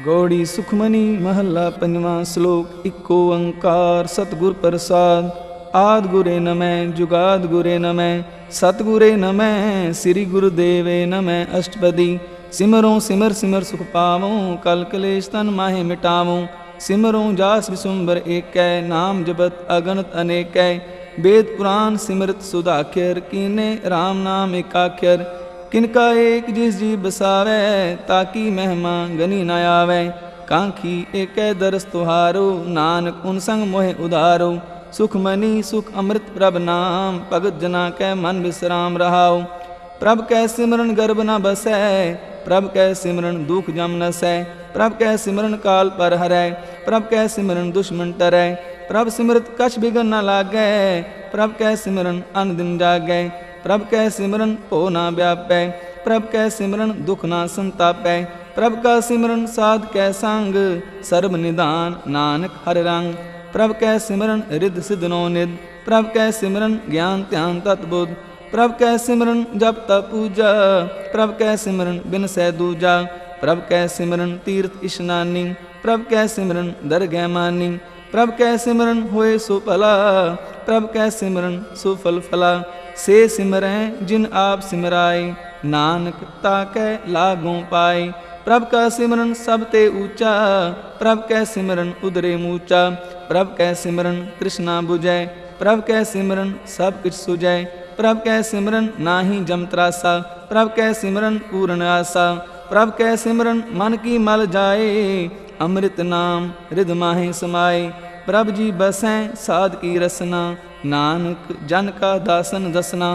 गौड़ी सुखमनी महला पंजवा श्लोक इको ओंकार सतगुर प्रसाद। आद गुरे नमः जुगाद गुरे नमः सतगुरे नमः श्री गुरुदेवे नमः। अष्टपदी सिमरों सिमर सिमर सुख पावों कल कलेश तन माहे मिटावों। सिमरों जास विसुंबर एकै नाम जपत अगणत अनेकै। वेद पुराण सिमरत सुधाख्यर कीने राम नाम एकाख्यर। किनका एक जिस जी बसावै ताकि महिमा गनी न आवै। कांखी एकै दरस तुहारो नानक उन संग मोहे उधारो। सुख मनी सुख अमृत प्रभ नाम भगत जना कै मन विश्राम रहाओ। प्रभ कै सिमरन गर्भ न बसै प्रभ कै सिमरन दुख जम नसै। प्रभ कै सिमरन काल पर हरै प्रभ कै सिमरन दुश्मन टरै। प्रभ सिमरत कछ बिगन न लागै प्रभ कै सिमरन अन दिन जागै। प्रभ कै सिमरन भो ना व्यापै प्रभ कै सिमरन दुख ना संतापै। प्रभ का सिमरन साध कै संग सर्ब निदान नानक हर रंग। प्रभ कै सिमरन रिद सिद्ध नो निध प्रभ कै सिमरन ज्ञान ध्यान तत्बुद्ध। प्रभ कै सिमरन जप तप पूजा प्रभ कै सिमरन बिन सै दूजा। प्रभ कै सिमरन तीर्थ इशनानी प्रभ कै सिमरन दरगह मानी। प्रभ कै सिमरन होए सो भला प्रभ कै सिमरन सो फल फला। से सिमरै जिन आप सिमराए नानक ताकै लागों पाए। प्रभ का सिमरन सब ते ऊंचा प्रभ कै सिमरन उदरे मूचा। प्रभ कै सिमरन तृष्णा बुझै प्रभ कै सिमरन सब किछ सुझै। प्रभ कै सिमरन नाहि जम त्रासा प्रभ कै सिमरन पूर्ण आसा। प्रभ कै सिमरन मन की मल जाए अमृत नाम रिद माहे समाए। प्रभ जी बसैं साध की रसना नानक जन का दासन दसना।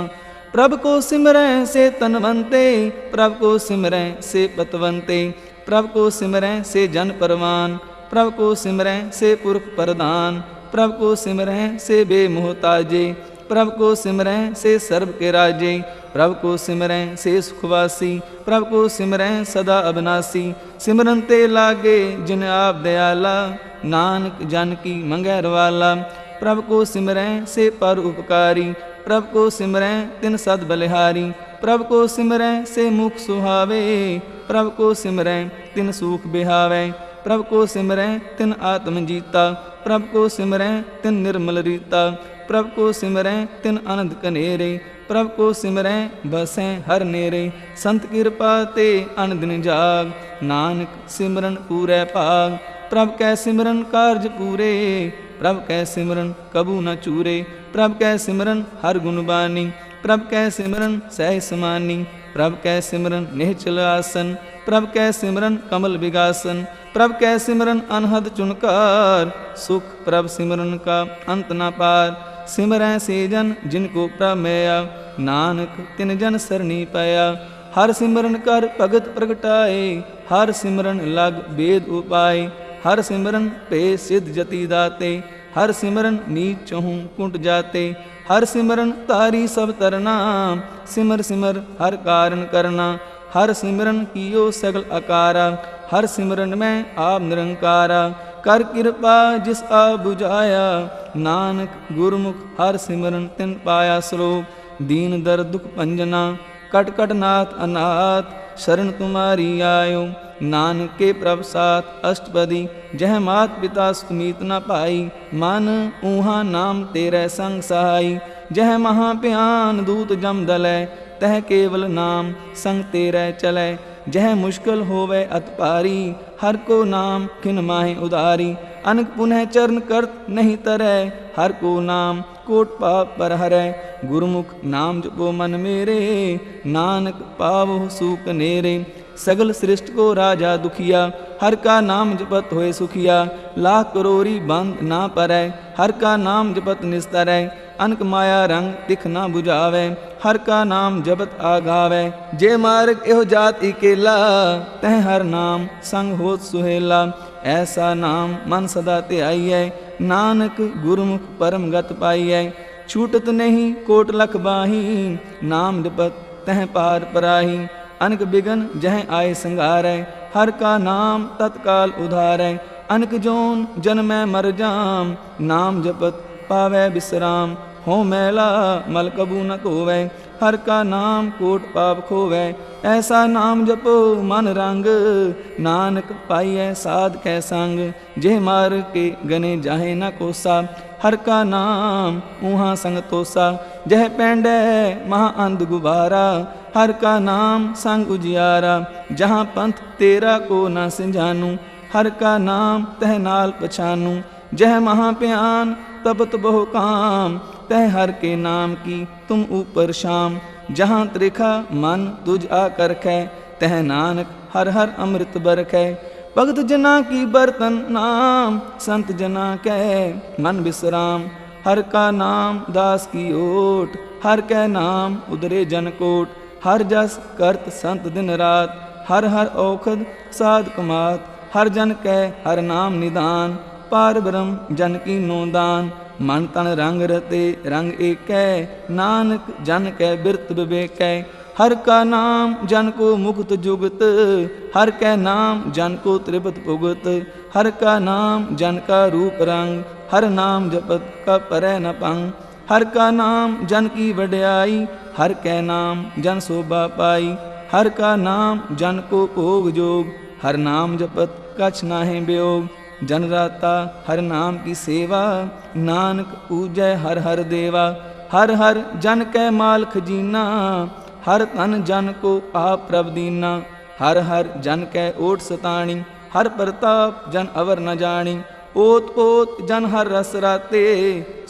प्रभ को सिमरै से तनवंते प्रभ को सिमरै से पतवंते। प्रभ को सिमरै से जन परवान प्रभ को सिमरै से पुरख प्रधान। प्रभ को सिमरै से बेमोहताजे प्रभ को सिमरै से सर्व के राजे। प्रभ को सिमरै से सुखवासी प्रभ को सिमरै सदा अविनाशी। सिमरन ते लागे जिन आप दयाला नानक जन की मंगैर वाला। प्रभ को सिमरै से पर उपकारी प्रभ को सिमरै तिन सद बलिहारी। प्रभ को सिमरै से मुख सुहावे प्रभ को सिमरै तिन सुख बिहावे। प्रभ को सिमरै तिन आत्म जीता प्रभ को सिमरै तिन निर्मल रीता। प्रभ को सिमरै तिन आनंद कनेरे प्रभ को सिमरै बसैं हर नेरे। संत कृपा ते अन दिन जाग नानक सिमरन पूरै भाग। प्रभ कै सिमरन कारज पूरे प्रभ कै सिमरन कबू न चूरे। प्रभ कै सिमरन हर गुण बानी प्रभ कै सिमरन सह समानी। प्रभ कै सिमरन निहचल आसन प्रभ कै सिमरन कमल विगासन। प्रभ कै सिमरन अनहद चुनकार सुख प्रभ सिमरन का अंत न पार। सिमरै से जन जिनको प्रभ मैया नानक तिन जन सरनी पाया। हर सिमरन कर भगत प्रगटाए हर सिमरन लग वेद उपाय। हर सिमरन पे सिद्ध जति दाते हर सिमरन नीच चहूँ कुंट जाते। हर सिमरन तारी सब तरना सिमर सिमर हर कारण करना। हर सिमरन कियो सगल अकारा हर सिमरन में आप निरंकारा। कर कृपा जिस आ बुझाया नानक गुरमुख हर सिमरन तिन पाया। श्लोक दीन दर दुख पंजना कट कट नाथ अनाथ शरण तुम्हारी आयो। नानक के प्रभ साथ अष्टपदी जह मात पिता सुमीत न पाई। मन ऊहा नाम तेरे संग सहाई जह महाप्यान दूत जम दलै। तह केवल नाम संग तेरे चलै जह मुश्किल होवे अत पारी। हर को नाम खिन माहे उदारी अनक पुनः चरण करत नहीं तरै। हर को नाम कोट पाप पर हरै गुरुमुख नाम जपो मन मेरे। नानक पावो सूख नेरे सगल सृष्ट को राजा दुखिया। हर का नाम जपत होए सुखिया लाख करोरी बंद ना परै। हर का नाम जपत निस्तरै अनक माया रंग दिख ना बुझावे। हर का नाम जपत आगावे जे मार्ग एहो जात इकेला। तह हर नाम संग होत सुहेला ऐसा नाम मन सदा ते आइयै। नानक गुरुमुख परम गत पाइयै छूटत नहीं कोट लख बाही। नाम जपत तह पार पराही अनक बिगन जह आए संगारै। हर का नाम तत्काल उधारै अनक जोन जन्मै मर जाम। नाम जपत पावै विश्राम हो मैला मल कबू न धोवै। हर का नाम कोट पाप खोवै। ऐसा नाम जपो मन रंग, नानक पाइयै साध कै संग। जे मार के गने जाहे न कोसा, हर का नाम ऊहा संग तोसा। जह पैंडै महा अंध गुबारा, हर का नाम संग उजियारा। जहाँ पंथ तेरा को न सिंझानू, हर का नाम तह नाल पछानू। जह महाप्यान तपत बहु काम, तह हर के नाम की तुम ऊपर शाम। जहाँ त्रिखा मन तुझ आकर कै, तह नानक हर हर अमृत बरखै। भगत जना की बर्तन नाम, संत जना कै मन विश्राम। हर का नाम दास की ओट, हर कै नाम उदरे जन कोट। हर जस करत संत दिन रात, हर हर औखद साध कमात। हर जन कै हर नाम निदान, पार ब्रह्म जन की नो दान। मन तन रंग रते रंग एकै, नानक जन कै बिरत विवेकै। हर का नाम जन को मुक्त जुगत, हर कै नाम जन को त्रिपत पुगत। हर का नाम जन का रूप रंग, हर नाम जपत का परै न पंग। हर का नाम जन की वड्याई, हर कै नाम जन शोभा पाई। हर का नाम जन को भोग जोग, हर नाम जपत कछ नाहि वियोग। जन राता हर नाम की सेवा, नानक पूजै हर हर देवा। हर हर जन कै माल खजीना, हर तन जन को आप प्रभ दीना। हर हर जन कै ओट सताणी, हर प्रताप जन अवर न जानी। ओत ओत जन हर रस राते,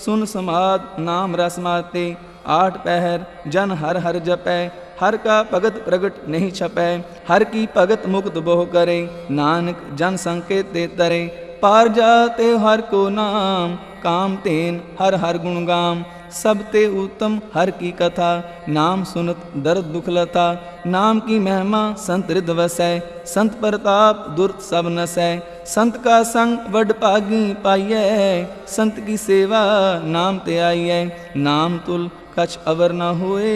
सुन समाद नाम रस माते। आठ पहर जन हर हर जपै, हर का भगत प्रगट नहीं छपै। हर की भगत मुक्त बहु करे, नानक जन संकेत ते तरे। पार जाते हर को नाम, काम तेन हर हर गुण गाम। सब ते उत्तम हर की कथा, नाम सुनत दर्द दुख लथा। नाम की महिमा संत हृदय वसै, संत प्रताप दुर्त सब नसै। संत का संग वड भागी पाइयै, संत की सेवा नाम ते आइयै। नाम तुल कछ अवर न होए,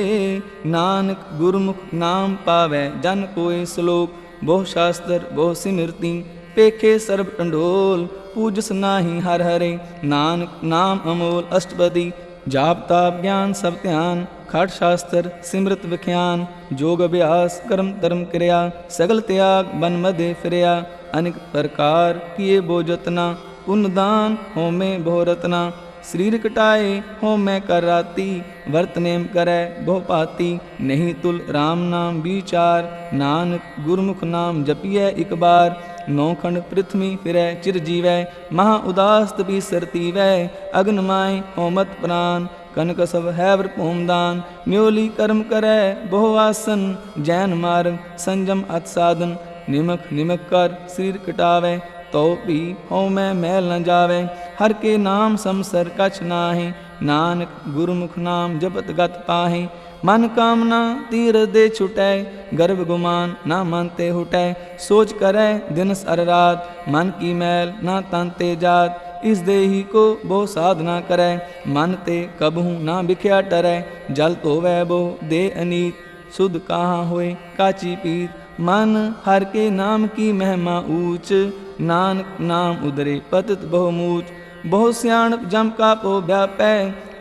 नानक गुरमुख नाम पावै जन कोय। श्लोक बहु शास्त्र बहु सिमरती, पेखे सर्ब टंडोल। पूजस नाही हर हरे, नानक नाम अमोल अष्टपदी। जाप ताप ज्ञान सब ध्यान, खट शास्त्र सिमृत विख्यान। जोग अभ्यास कर्म धर्म क्रिया, सगल त्याग बन मदे फिरया। अनेक प्रकार किए बो जतना, पुण्य दान होमे बहु रतना। शरीर कटाए हो मैं कर राती, वर्त नेम करै बहु पाती। नहीं तुल राम नाम विचार, नानक गुरमुख नाम जपिए एक बार। नौखंड पृथ्वी फिरै चिर जीवै, महा उदास तपी सरती वै। अग्न माय हो मत प्राण, कनक सब हैवर भूमदान। न्योली कर्म करै बहु आसन, जैन मार्ग संजम अत साधन। निमक निमक कर शरीर कटावै, तो भी हो मैं मैल न जावे। हर के नाम समसर कछ नाहि, नानक गुरमुख नाम जपत गत पाहि। मन कामना तीर दे छुटै, गर्भ गुमान ना मानते हुटै। सोच करै दिन सर रात, मन की मैल ना तनते जात। इस देही को बो साधना करै, मन ते कबहू ना बिख्या टरै। जल धोवै बो दे अनीत, शुद्ध कहाँ होए काची पीत। मन हर के नाम की महिमा ऊंच, नानक नाम उदरे पतित बहुमूच। बहु सियाण जम का पो व्यापै,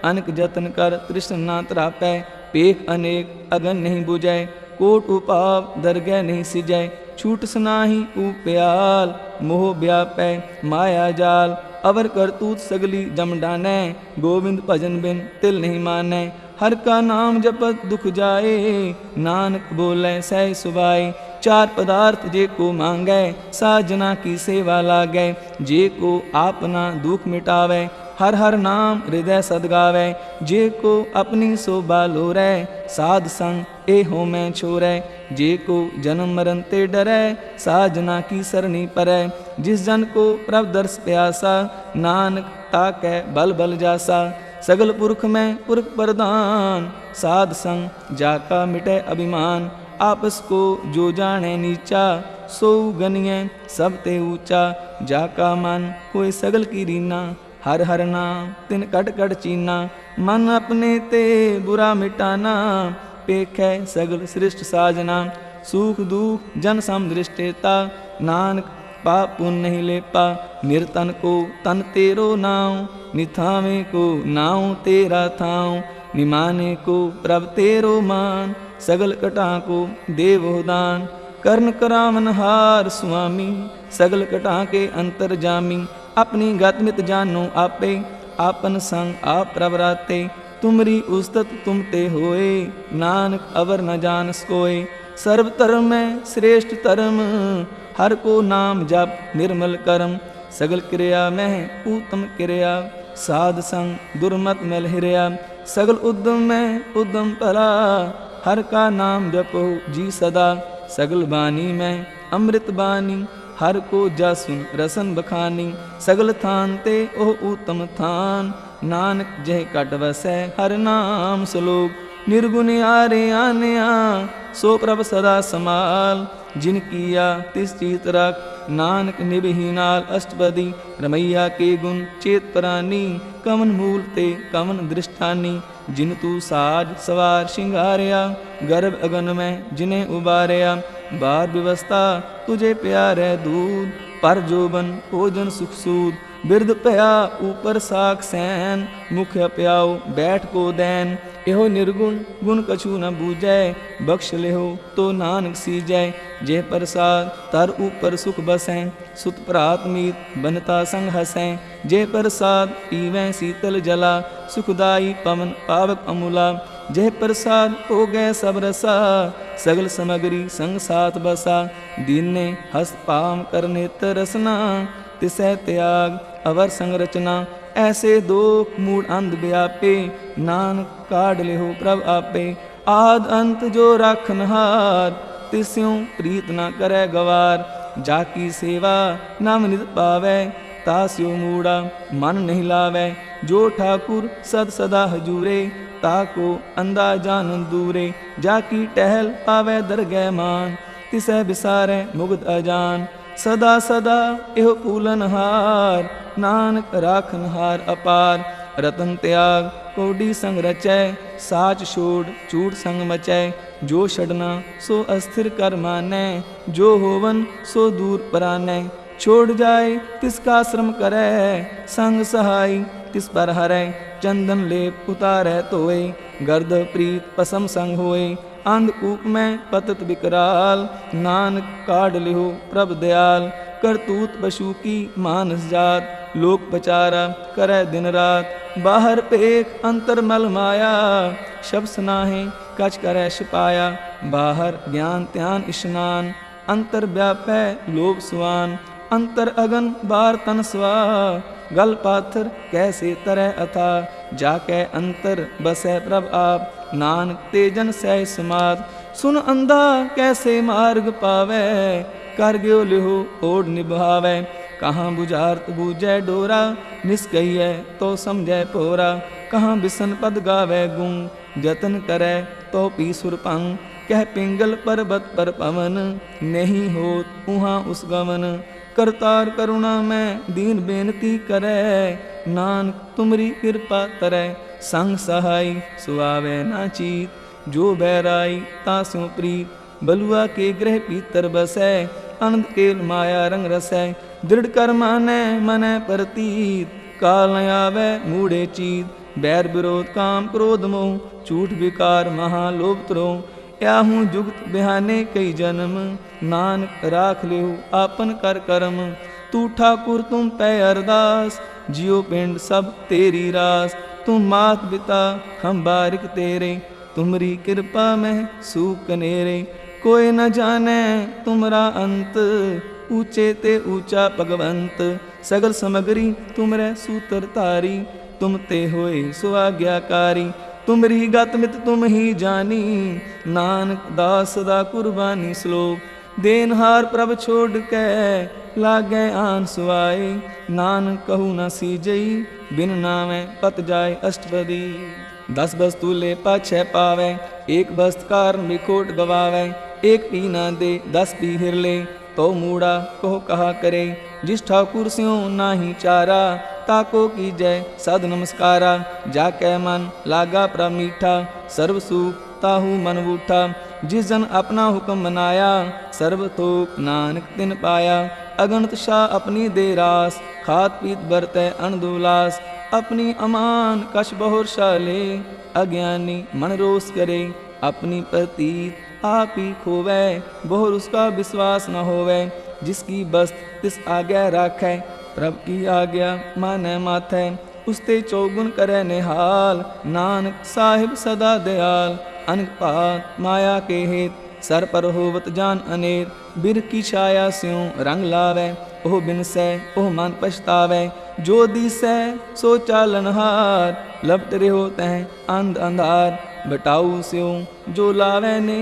अनक जतन कर तृष्ण ना त्रापै। पेख अनेक अगन नहीं बुझै, कोट उपाव दरगह नहीं सिजै। छूट सनाही उप्याल, मोह व्यापै माया जाल। अवर करतूत सगली जम डानै, गोविंद भजन बिन तिल नहीं मानै। हर का नाम जपत दुख जाए, नानक बोले सह सुभाए। चार पदार्थ जे को मांगै, साजना की सेवा लागै। जे को आपना दुख मिटावै, हर हर नाम हृदय सदगावै। जे को अपनी शोभा लोरै, साध संग ए हो मैं छोरै। जे को जन्म मरण ते डरै, साजना की सरनी परै। जिस जन को प्रभ दर्श प्यासा, नानक ताकै बल बल जासा। सगल पुरख में पुरख प्रधान, साध संग जाका मिटे अभिमान। आपस को जो जाने नीचा, सो गनिय सब ते ऊंचा। जाका मन होए सगल की रीना, हर हर नाम तिन कट कट चीना। मन अपने ते बुरा मिटाना, पेखै सगल सृष्ट साजना। सुख दुख जन सम दृष्टेता, नानक पाप पुण्य नहीं लेपा। निर्तन को तन तेरो नाव, निथावे को नाव तेरा थाव। निमाने को प्रभ तेरो मान, सगल कटा को देवो दान। कर्ण करावन हार स्वामी, सगल कटा के अंतर जामी। अपनी गतमित जानो आपे, आपन संग आप प्रवराते। तुमरी उस्तत तुम ते होए, नानक अवर न जानस कोय। सर्व धर्म में श्रेष्ठ धर्म, हर को नाम जप निर्मल कर्म। सगल क्रिया में उत्तम क्रिया, साध संग दुर्मत मल हिरिया। सगल उद्यम में उद्यम भला, हर का नाम जपो जी सदा। सगल बानी में अमृत बानी, हर को जासुन रसन बखानी। सगल थान ते ओह उत्तम थान, नानक जह कट वसै हर नाम सलोक। निर्गुण आरे आनया, सो प्रभ सदा समाल। जिन किया तिस चीत रख, नानक निबहीनाल अष्टपदी। रमैया के गुण चेत प्राणी, कवन मूल ते कवन दृष्टानी। जिन तू साज सवार सिंगारया, गर्भ अगन में जिन्हें उबारया। बार व्यवस्था तुझे प्यारे दूध, पर जोबन भोजन सुख सूद। बिरद पया ऊपर साख सैन, मुख प्याओ बैठ को दैन। एहो निर्गुण गुण कछु न बूझै, बख्श लेहो तो नानक सीजै। जे प्रसाद तर ऊपर सुख बसै, सुत प्रात मीत बनता संग हसै। जे प्रसाद पीवै शीतल जला, सुखदाई पवन पावक अमूला। जय प्रसाद हो गए सब रसा, सगल समगरी संग साथ बसा। दीन ने हस्त पाम करने तरसना, तिसै त्याग अवर संरचना। ऐसे दोख मूड अंध व्यापे, नानक काढ़ लेहो प्रभ आपे। आद अंत जो राखनहार, तिस्यों प्रीत न करे गवार। जाकी सेवा नाम नित पावै, तास्यो मूड़ा मन नहीं लावै। जो ठाकुर सद सदा हजूरे, ताको अंदा जानन दूरे। जाकी टहल पावै दरगह मान, तिसै बिसारै मुग्ध अजान। सदा सदा एहो फूलनहार, नानक राखनहार अपार। रतन त्याग कोडी संग रचै, साच छोड़ चूड़ संग मचै। जो छड़ना सो अस्थिर कर मानै, जो होवन सो दूर परानै। छोड़ जाए तिसका श्रम करै, संग सहाय तिस पर हरै। चंदन लेप उतारै तोए, गर्द प्रीत पसम संग होए। अंधकूप में पतत विकराल, नानक काढ़ लिहो प्रभ दयाल। करतूत पशु की मानस जात, लोक पचारा करे दिन रात। बाहर पेख अंतर मल माया, शब सनाहे कछ करे छिपाया। बाहर ज्ञान ध्यान स्नान, अंतर व्यापै लोभ सुआन। अंतर अगन बार तन स्वा, गल पाथर कैसे तरह अथा। जाकै अंतर बसै प्रभ आप, नानक तेजन सह समाद। सुन अंधा कैसे मार्ग पावै, कर ग्यो लिहो ओढ़ निभावै। कहाँ बुझारत बूझै डोरा, निस्कहियै तो समझै पोरा। कहाँ बिसन पद गावै गुण, जतन करै तो पी सुर भंग। कह पिंगल पर्वत पर पवन, नहीं होत उहाँ उस गवन। करतार करुणा में दीन बेनती करै, नानक तुमरी कृपा तरै। संग सहाय सुआवै ना चीत, जो बैराई तास्यों प्रीत। बलुआ के ग्रह पीतर बसै, अनंत केल माया रंग रसै। दृढ़ कर मानै मनै प्रतीत, काल न आवै मूढ़े चीत। बैर विरोध काम क्रोध मोह, झूठ विकार महालोभ त्रोह। याहूँ जुगत बिहाने कई जन्म, नानक राख लेहु आपन कर कर्म। तू ठाकुर तुम पै अरदास, जियो पिंड सब तेरी रास। तुम मात पिता हम बारिक तेरे, तुमरी कृपा में सूख कनेरे। कोई न जाने तुमरा अंत, ऊंचे ते ऊंचा भगवंत। सगल समगरी तुमरे सूत्र तारी, तुम ते होए सुआज्ञाकारी। तुमरी गत मित तुम ही जानी, नानक दास सदा कुर्बानी श्लोक। देनहार प्रभ छोड़ के लागे आन सुआए, नानक कहू न सीजई बिन नामे पत जाय अष्टपदी। 10 वस्तु ले पाछे पावे, एक वस्त कारण बिखोट गवावे। एक पी ना दे 10 पी हिर ले, तो मूड़ा कहो कहा करे। जिस ठाकुर स्यों नाही चारा, ताको की जय सद नमस्कारा। जाकै मन लागा प्रभ मीठा, सर्व सुख ताहू मन बूठा। जिस जन अपना हुक्म मनाया, सर्व थोक नानक तिन पाया। अगणत शाह अपनी दे रास, खात पीत बरतै अनदुलास। अपनी अमान कछ बहुर शाले, अज्ञानी मन रोष करे, अपनी प्रतीत आप ही खोवै, बहुर उसका विश्वास न होवै। जिसकी बस्त तिस आज्ञा राखै, प्रभ की आज्ञा मानै माथै। उसते चौगुन करे निहाल, नानक साहिब सदा दयाल। अनक पात माया के हेत, सर पर होवत जान अनेर। बिर की छाया स्यों रंग लावै, ओह बिनसै ओह मन पछतावै। जो दिसै सो चालनहार, लपट रहो तह अंध अंधार। बटाऊ स्यों जो लावै ने,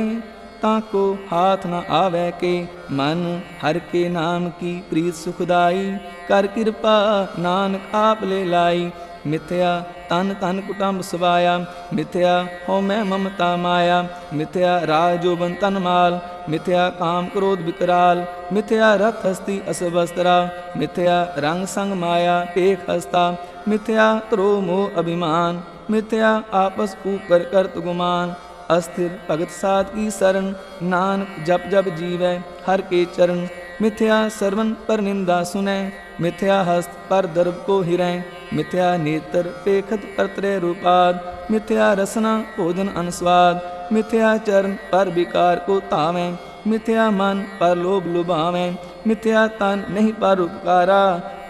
ताको हाथ न आवै के। मन हर के नाम की प्रीत सुखदाई, कर कृपा नानक आप ले लाई। मिथ्या तन तन कुटुंब सवाया, मिथ्या हो मैं ममता माया। मिथ्या राज जोबन तन माल, मिथ्या काम क्रोध विकराल। मिथ्या रथ हस्ती असवस्त्रा, मिथ्या रंग संग माया टेक हस्ता। मिथ्या त्रो मोह अभिमान, मिथ्या आपस ऊपर करत गुमान। अस्थिर भगत साध की शरण, नानक जप जप जीवै हर के चरण। मिथ्या श्रवण पर निंदा सुनै, मिथ्या हस्त पर दर्भ को हिरै। मिथ्या नेत्र पेखत पर त्रय रूपाद, मिथ्या रसना भोजन अनुस्वाद। मिथ्या चरण पर विकार को तावै, मिथ्या मन पर लोभ लुभावै। मिथ्या तन नहीं पर उपकारा,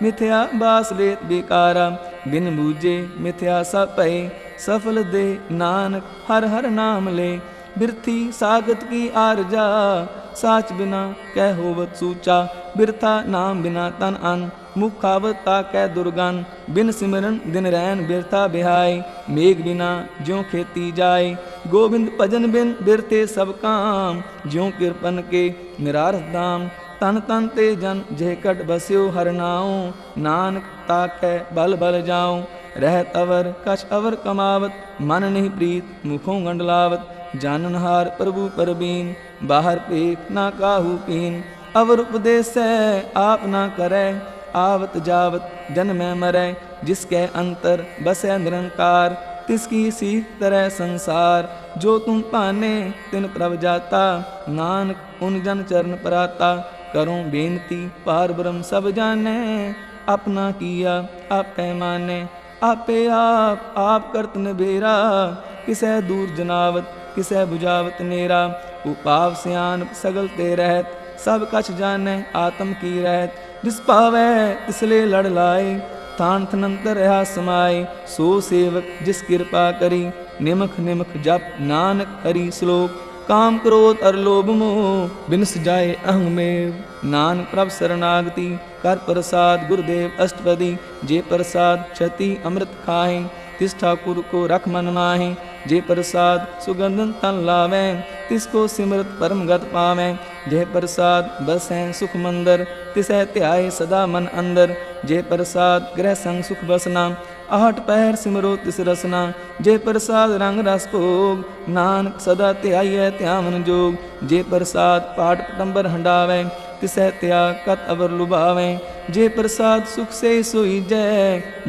मिथ्या बास लेत बेकारा। बिन बूझे मिथ्या सब पै, सफल दे नानक हर हर नाम ले। बिरथी सागत की आरजा, साच बिना कह होवत सूचा। बिरथा नाम बिना तन अन, मुखावत ताकै दुर्गन। बिन सिमरन दिन रैन बिरथा बिहाय, मेघ बिना ज्यों खेती जाय। गोविंद भजन बिन बिरथे सब काम, ज्यों कृपन के निरारथ दाम। तन तन ते जन जह कट बस्यो हर नाओ, नानक ताकै बल बल जाओ। रहत अवर कछ अवर कमावत, मन नहीं प्रीत मुखों गंडलावत। जाननहार प्रभु परबीन, बाहर पेख ना काहू पीन। अवर उपदेश आप ना करै, आवत जावत जन्मै मरै। जिसके अंतर बसै निरंकार, तिसकी सीख तरह संसार। जो तुम पाने तिन प्रभ जाता, नानक उन जन चरण पराता। करूं बेनती पार ब्रह्म सब जाने, अपना किया आपै माने। आपे आप करत निबेरा, किसै दूर जनावत किसै बुझावत नेरा। उपाव सियान सगल ते रहत, सब कछ जाने आत्म की रहत। जिस पावै तिसले लड़ लाए, थान थनंतर रहा समाए। सो सेवक जिस कृपा करी, निमख निमख जप नानक हरि श्लोक। काम क्रोध अर लोभ मोह, बिनस जाए अहं में। नानक प्रभ शरणागति, कर प्रसाद गुरुदेव अष्टपदी। जे प्रसाद क्षति अमृत खाए, तिस ठाकुर को रख मन माहे। जे प्रसाद सुगंधन तन लावे, तिसको सिमरत परम गत पावे। जे प्रसाद बसै सुख मंदर, तिसै ध्याए सदा मन अंदर। जे प्रसाद ग्रह संग सुख बसना, आहट पहर सिमरो तिस रसना। जे प्रसाद रंग रस भोग, नानक सदा ध्याइयै ध्यावन जोग। जे प्रसाद पाठ पटंबर हंडावै, तिसै त्याग कत अवर लुभावै। जे प्रसाद सुख से सोईजै,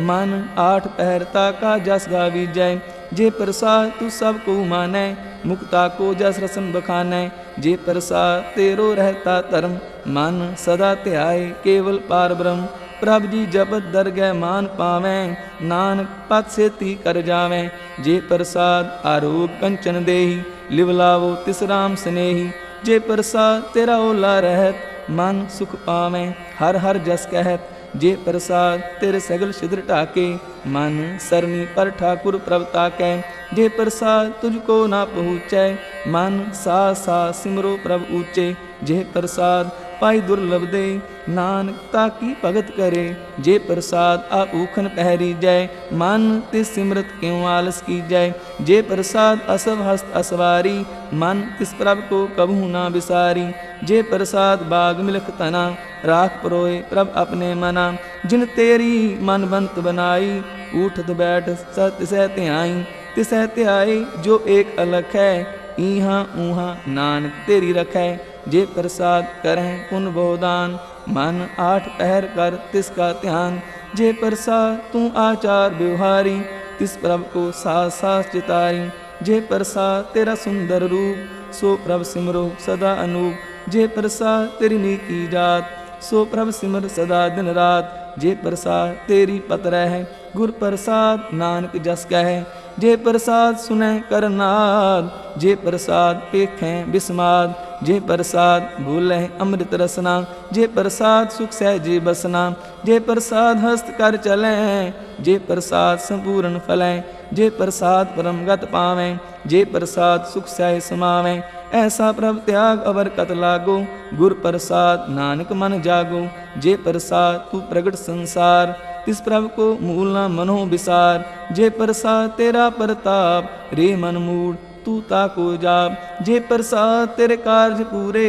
मन आठ पहर ताका जस गावीजै। जे प्रसाद तू सब को मानै, मुक्ता को जस रसन बखानै। जे प्रसाद तेरो रहता धर्म, मन सदा ध्याय केवल पार ब्रह्म। प्रभ जी जपत दरगह मान पावैं, नानक पद सेती कर जावैं। जे प्रसाद आरोग कंचन देही, लिव लावो तिस राम स्नेही। जे प्रसाद तेरा ओला रहत, मन सुख पावैं हर हर जस कहत। जे प्रसाद तेरे सगल छिद्र ढाके, मन सरनी पर ठाकुर प्रभ ताकै। जे प्रसाद तुझको ना पहुँचै, मन सा सा सिमरो प्रभ ऊँचे। जे प्रसाद पाई दुर्लभ दे, नानक ताकी भगत करे। जे प्रसाद आप ऊखन पहरी जय, मन तिस सिमरत क्यों आलस की जय। जे प्रसाद असव हस्त असवारी, मन तिस प्रभ को कबहू ना बिसारी। जे प्रसाद बाग मिलख तना, राख परोए प्रभ अपने मना। जिन तेरी मन बंत बनाई, उठत बैठ सत तिसै ध्याई। तिसै ध्याई जो एक अलख है, इहाँ ऊहाँ नानक तेरी रखै। जे प्रसाद करह पुन बहुदान, मन आठ पहर कर तिसका ध्यान। जे प्रसाद तू आचार व्यवहारी, तिस प्रभ को सास सास चितारी। जे प्रसाद तेरा सुंदर रूप, सो प्रभ सिमरो सदा अनूप। जे प्रसाद तेरी नीकी जात, सो प्रभ सिमर सदा दिन रात। जे प्रसाद तेरी पत रह, गुर प्रसाद नानक जस कह। जे प्रसाद सुनै करनाद, जे प्रसाद पेखें बिस्माद, जे प्रसाद भूलें अमृत रसना, जे प्रसाद सुख सहजे बसना, जे प्रसाद हस्त कर चलें, जे प्रसाद संपूर्ण फलें, जे प्रसाद परम गत पावें, जे प्रसाद सुख सह समावें। ऐसा प्रभ त्याग अवर कत लागो, गुर प्रसाद नानक मन जागो। जे प्रसाद तू प्रगट संसार, तिस प्रभ को मूल न मनो विसार। जे प्रसाद तेरा प्रताप, रे मन मूड तू ताको जाप। जे प्रसाद तेरे कार्य पूरे,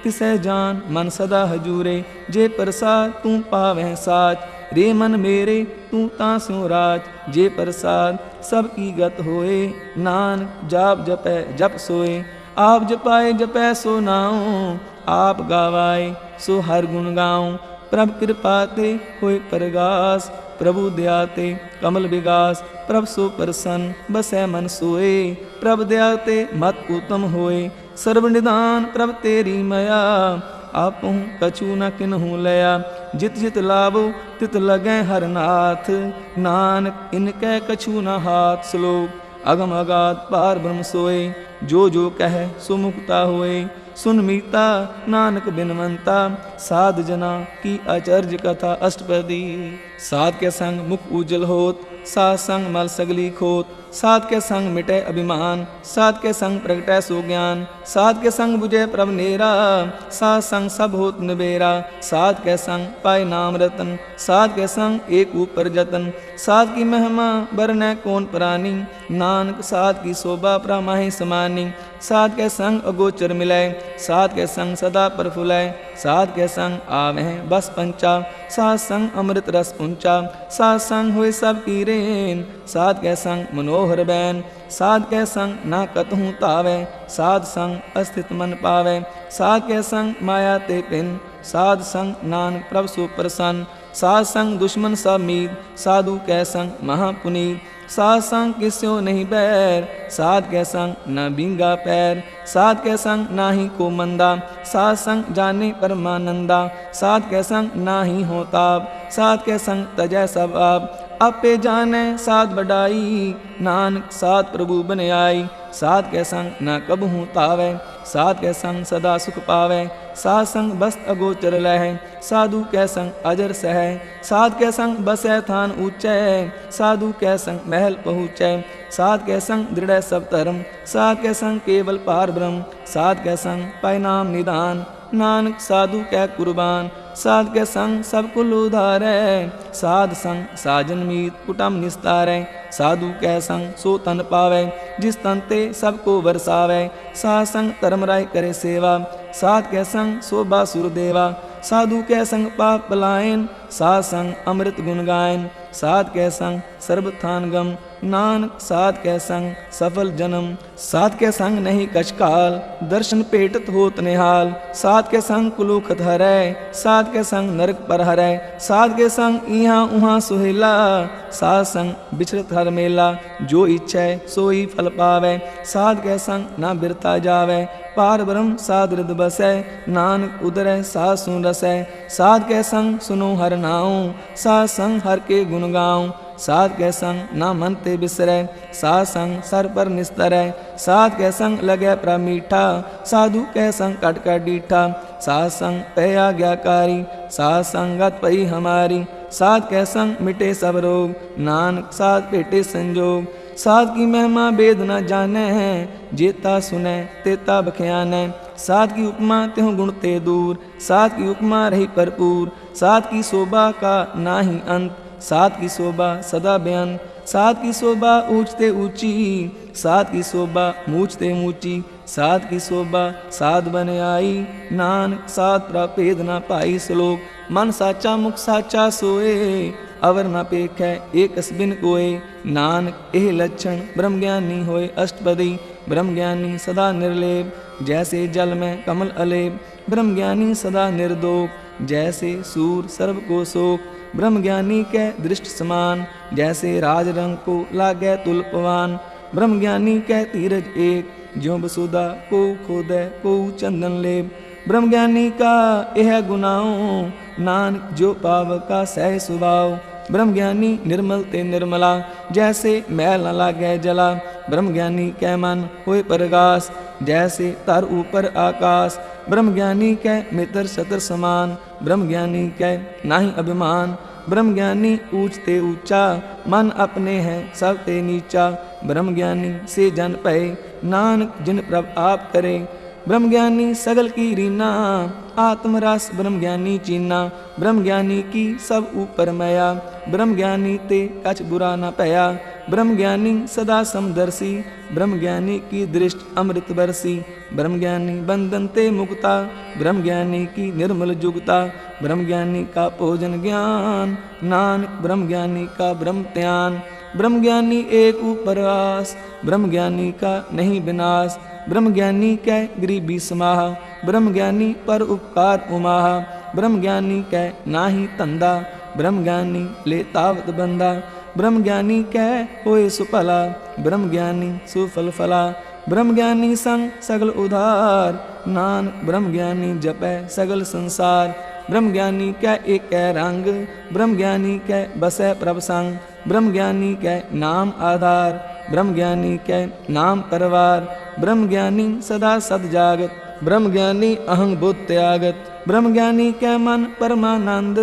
तिसै जान मन सदा हजूरे। जे प्रसाद तू पावह साच, रे मन मेरे तू तास्यों राज। जे प्रसाद सब की गत होए, नानक जाप जपै जप सोए। आप जपाए जपै सो नाऊं, आप गावाए सो हर गुण गाऊं। प्रभ कृपा ते होए परगास, प्रभु दया ते कमल विगास। प्रभ सो प्रसन्न बसै मन सोए, प्रभ दया ते मत उत्तम होए। सर्व निदान प्रभ तेरी मया, आपहु कछु न किन्हु लया। जित जित लाभो तित लगै हर नाथ, नानक इनकै कछु न हाथ। श्लोक अगम अगाध पार ब्रह्म सोए, जो जो कह सो मुक्ता होए। सुन मीता नानक बिनवंता, साध जना की आचर्य कथा अष्टपदी। साध के संग मुख उज्जवल होत, साध संग मल सगली खोत। साध के संग मिटे अभिमान, साध के संग प्रगटै सो ज्ञान। साध के संग बुझे प्रभ नेरा, साध संग सब होत निबेरा। साध के संग पाए नाम रतन, साध के संग एक ऊपर जतन। साध की महिमा बरनै कौन प्राणी, नानक साध की शोभा प्रमाहि समानी। साध के संग अगोचर मिलै, साध के संग सदा प्रफुलै। साध के संग आवह बस पंचा, साध संग अमृत रस पुंचा। साध संग हुए सब की रेन, साध के संग मनोहर बैन। साध के संग ना कतहु तावै, साध संग अस्थित मन पावै। साध के संग माया ते पिन, साध संग नानक प्रभ सो प्रसन्न। साध संग दुश्मन सब मीत, साधु कै संग महापुनीत। साध संग किस्यो नहीं बैर, साध के संग न बिंगा पैर। साध के संग नाही को मंदा, साध संग जाने परमानंदा। साध के संग नाही हो ताप, साध के संग तजै सब आप। आपे जाने साध बढ़ाई, नानक साध प्रभु बन आई। साध के संग न कबहू तावै, साध के संग सदा सुख पावै। साध संग बस्त अगोचर लह, साधु कै संग अजर सह। साध के संग बसै थान ऊंचै, साधु कै संग महल पहुँचै। साध के संग दृढ़ सब धर्म, साध के संग केवल पार ब्रह्म। साध के संग पाय नाम निदान, नानक साधु कै कुर्बान। साध के संग सब कुल उधारै, साध संग साजन मीत कुटम निस्तारै। साधु कै संग सो तन पावै, जिस तन ते सबको बरसावै। साध संग धर्म राय करे सेवा, साध के संग शोभा सुरदेवा। साधु कै संग पाप पलायन, साध संग अमृत गुण गायन। साध कै संग सर्वथान गम, नानक साध कै संग सफल जन्म। साध के संग नहीं कछ काल, दर्शन पेटत होत निहाल। साध के संग कुलुखत हरै, साध के संग नरक पर हरै। साध के संग इहाँ उहाँ सुहेला, साध संग बिछड़त हर मेला। जो इच्छै सोई फल पावै, साध के संग ना बिरता जावै। पार ब्रह्म साध हृद बसै, नानक उदरै साध सुन रसै। साध के संग सुनो हर नाऊं, साध संग हर के गुण गाऊं। साध के संग ना मन ते बिसरै, साध संग सर पर निस्तरै। साध के संग लगै प्रभ मीठा, साधु कै संग कट कर डीठा। साध संग पै आज्ञाकारी, साध संगत पई हमारी। साध के संग मिटे सब रोग, नानक साध भेटे संजोग। साध की महिमा वेद न जाने हैं, जेता सुने तेता बख्याने। साध की उपमा त्यों गुण ते दूर, साध की उपमा रही भरपूर। साध की शोभा का नाही अंत, साध की शोभा सदा बेअंत। साध की शोभा ऊंचते ऊंची, साध की शोभा मूंचते मूंची। साध की शोभा साध बन आई, नानक साध प्रभेद न पाई। श्लोक मन साचा मुख साचा सोए, अवर न पेखै एक बिन कोय। नानक एह लक्षण ब्रह्म ज्ञानी होए अष्टपदी। ब्रह्म ज्ञानी सदा निर्लेप, जैसे जल में कमल अलेप। ब्रह्म ज्ञानी सदा निर्दोष, जैसे सूर सर्व को शोक। ब्रह्म ज्ञानी के दृष्ट समान, जैसे राज रंग को लागै तुलपवान। ब्रह्म ज्ञानी के धीरज एक, ज्यों बसुदा को खोदै को चंदन लेप। ब्रह्म ज्ञानी का यह गुनाओं, नानक जो पाव का सह सुभाव। ब्रह्म ज्ञानी निर्मल ते निर्मला, जैसे मैल न लागे जला। ब्रह्म ज्ञानी कै मन होए परगास, जैसे तर ऊपर आकाश। ब्रह्म ज्ञानी कै मित्र शत्र समान, ब्रह्म ज्ञानी कै नाही अभिमान। ब्रह्म ज्ञानी ऊंच ते ऊंचा, मन अपने है सब ते नीचा। ब्रह्म ज्ञानी से जन पए, नानक जिन प्रभ आप करे। ब्रह्म ज्ञानी सगल की रीना, आत्मरस ब्रह्म ज्ञानी चीना। ब्रह्म ज्ञानी की सब ऊपर मया, ब्रह्म ज्ञानी ते कछ बुरा न पया। ब्रह्म ज्ञानी सदा समदर्शी, ब्रह्म ज्ञानी की दृष्टि अमृत बरसी। ब्रह्म ज्ञानी बंधन ते मुक्ता, ब्रह्म ज्ञानी की निर्मल जुगता। ब्रह्म ज्ञानी का भोजन ज्ञान, नानक ब्रह्म ज्ञानी का ब्रह्म ध्यान। ब्रह्म ज्ञानी एक उपरास, ब्रह्म ज्ञानी का नहीं विनाश। ब्रह्म ज्ञानी कै गरीबी समाह, ब्रह्म ज्ञानी पर उपकार उमाह। ब्रह्म ज्ञानी कै नाही धंधा, ब्रह्म ज्ञानी ले तावत बंदा। ब्रह्म ज्ञानी कै होए सुफला, ब्रह्म ज्ञानी सुफल फला। ब्रह्म ज्ञानी संग सगल उधार, नानक ब्रह्म ज्ञानी जपै सगल संसार। ब्रह्म ज्ञानी कै एक रंग, ब्रह्म ज्ञानी कै बसै प्रभ संग। ब्रह्म ज्ञानी कै नाम आधार, ब्रह्म ज्ञानी कै नाम परवार। ब्रह्म ज्ञानी सदा सद जागत, ब्रह्म ज्ञानी अहंग बुद्ध त्यागत। ब्रह्म ज्ञानी कै मन परमानंद,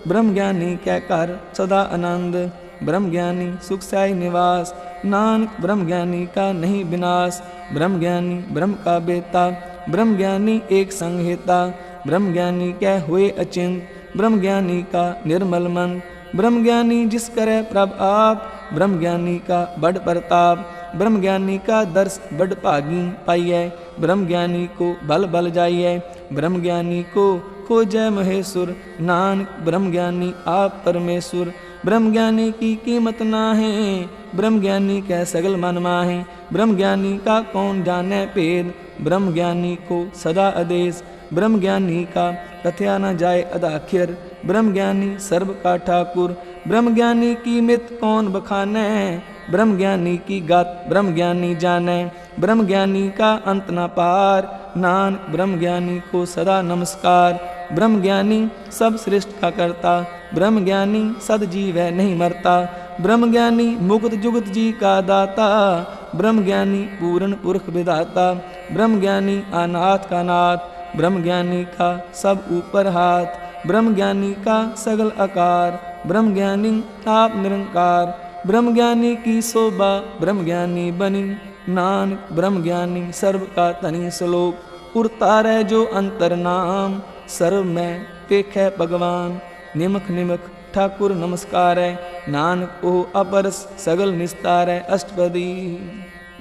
ब्रह्म ज्ञानी कै कर सदा आनंद। ब्रह्म ज्ञानी सुख साई निवास, नानक ब्रह्म ज्ञानी का नहीं विनाश। ब्रह्म ज्ञानी ब्रह्म का बेता, ब्रह्म ज्ञानी एक संहिता। ब्रह्म ज्ञानी कै हुए अचिंत, ब्रह्म ज्ञानी का निर्मल मन। ब्रह्म ज्ञानी जिस करे प्रभ आप, ब्रह्म ज्ञानी का बड़ प्रताप। ब्रह्म ज्ञानी का दर्श बड़ भागी पाइयै, ब्रह्म ज्ञानी को बल बल जाइयै। ब्रह्म ज्ञानी को खोजै महेश्वर, नानक ब्रह्म ज्ञानी आप परमेश्वर। ब्रह्म ज्ञानी की कीमत नाहे, ब्रह्म ज्ञानी कै सगल मन माहे। ब्रह्म ज्ञानी का कौन जाने भेद, ब्रह्म ज्ञानी को सदा आदेश। ब्रह्म ज्ञानी का कथया न जाए अदाखिर, ब्रह्म ज्ञानी सर्व का ठाकुर। ब्रह्म ज्ञानी की मित कौन बखाने, ब्रह्म ज्ञानी की गात ब्रह्म ज्ञानी जाने। ब्रह्म ज्ञानी का अंत न पार, नानक ब्रह्म ज्ञानी को सदा नमस्कार। ब्रह्म ज्ञानी सब सृष्टि का करता, ब्रह्म ज्ञानी सद जीव है नहीं मरता। ब्रह्म ज्ञानी मुक्त जुगत जी का दाता, ब्रह्म ज्ञानी पूर्ण पुरख विधाता। ब्रह्म ज्ञानी अनाथ का नाथ, ब्रह्म ज्ञानी का सब ऊपर हाथ। ब्रह्म ज्ञानी का सगल आकार, ब्रह्म ज्ञानी आप निरंकार। ब्रह्म ज्ञानी की शोभा ब्रह्म ज्ञानी बनी, नानक ब्रह्म ज्ञानी सर्व का तनि श्लोक। उरतारै जो अंतर नाम, सर्व में पेखै भगवान। निमख निमख ठाकुर नमस्कार है, नानक ओ अपरस सगल निस्तार है। अष्टपदी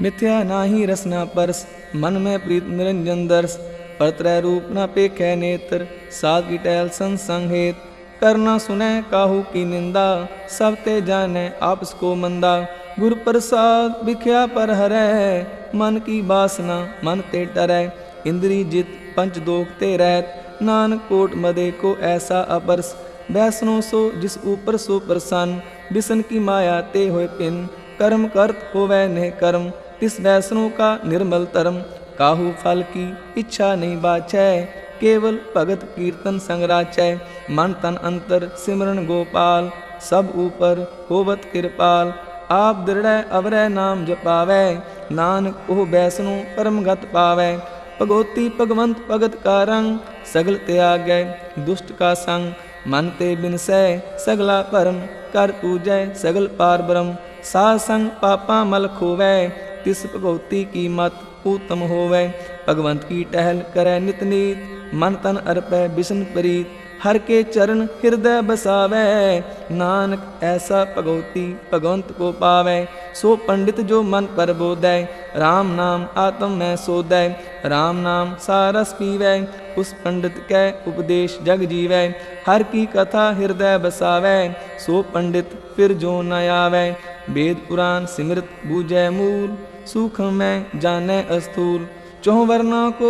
मिथ्या नाही रसना परस, मन में प्रीत निरंजन दर्श। परत्रय रूप न पेखै नेत्र, साध की टहल संसंग हेत। करना सुनै काहू की निंदा, सब ते जाने आपस को मंदा। गुरु प्रसाद बिख्या पर हरै, मन की बासना मन ते डरै। इंद्री जित पंच दोख ते रहत, नानक कोट मदे को ऐसा अपरस। वैष्णो सो जिस ऊपर सो प्रसन्न, बिसन की माया ते होए पिन। कर्म करत होवै नेह कर्म, तिस वैष्णो का निर्मल धर्म। काहू फल की इच्छा नहीं बाछै, केवल भगत कीर्तन संग राचै। मन तन अंतर सिमरन गोपाल, सब ऊपर होवत कृपाल। आप दृढ़ अवरै नाम जपावै, नानक ओह वैष्णो परमगत पावै। भगवती भगवंत भगत का रंग, सगल त्यागै दुष्ट का संग। मन ते बिनसै सगला परम, कर पूजै सगल पार ब्रह्म। साध संग पापा मल खोवै, तिस भगवती की मत उत्तम होवै। भगवंत की टहल करै नित नीत, मन तन अर्पै बिसन प्रीत। हर के चरण हृदय बसावै, नानक ऐसा भगवती भगवंत को पावै। सो पंडित जो मन पर बोधै, राम नाम आत्म में सोधै। राम नाम सारस पीवै, उस पंडित कै उपदेश जग जीवै। हर की कथा हृदय बसावै, सो पंडित फिर जो न आवै। वेद पुराण सिमृत बूझै मूल, सूक्ष्म में जाने अस्थूल। चौह वर्णा को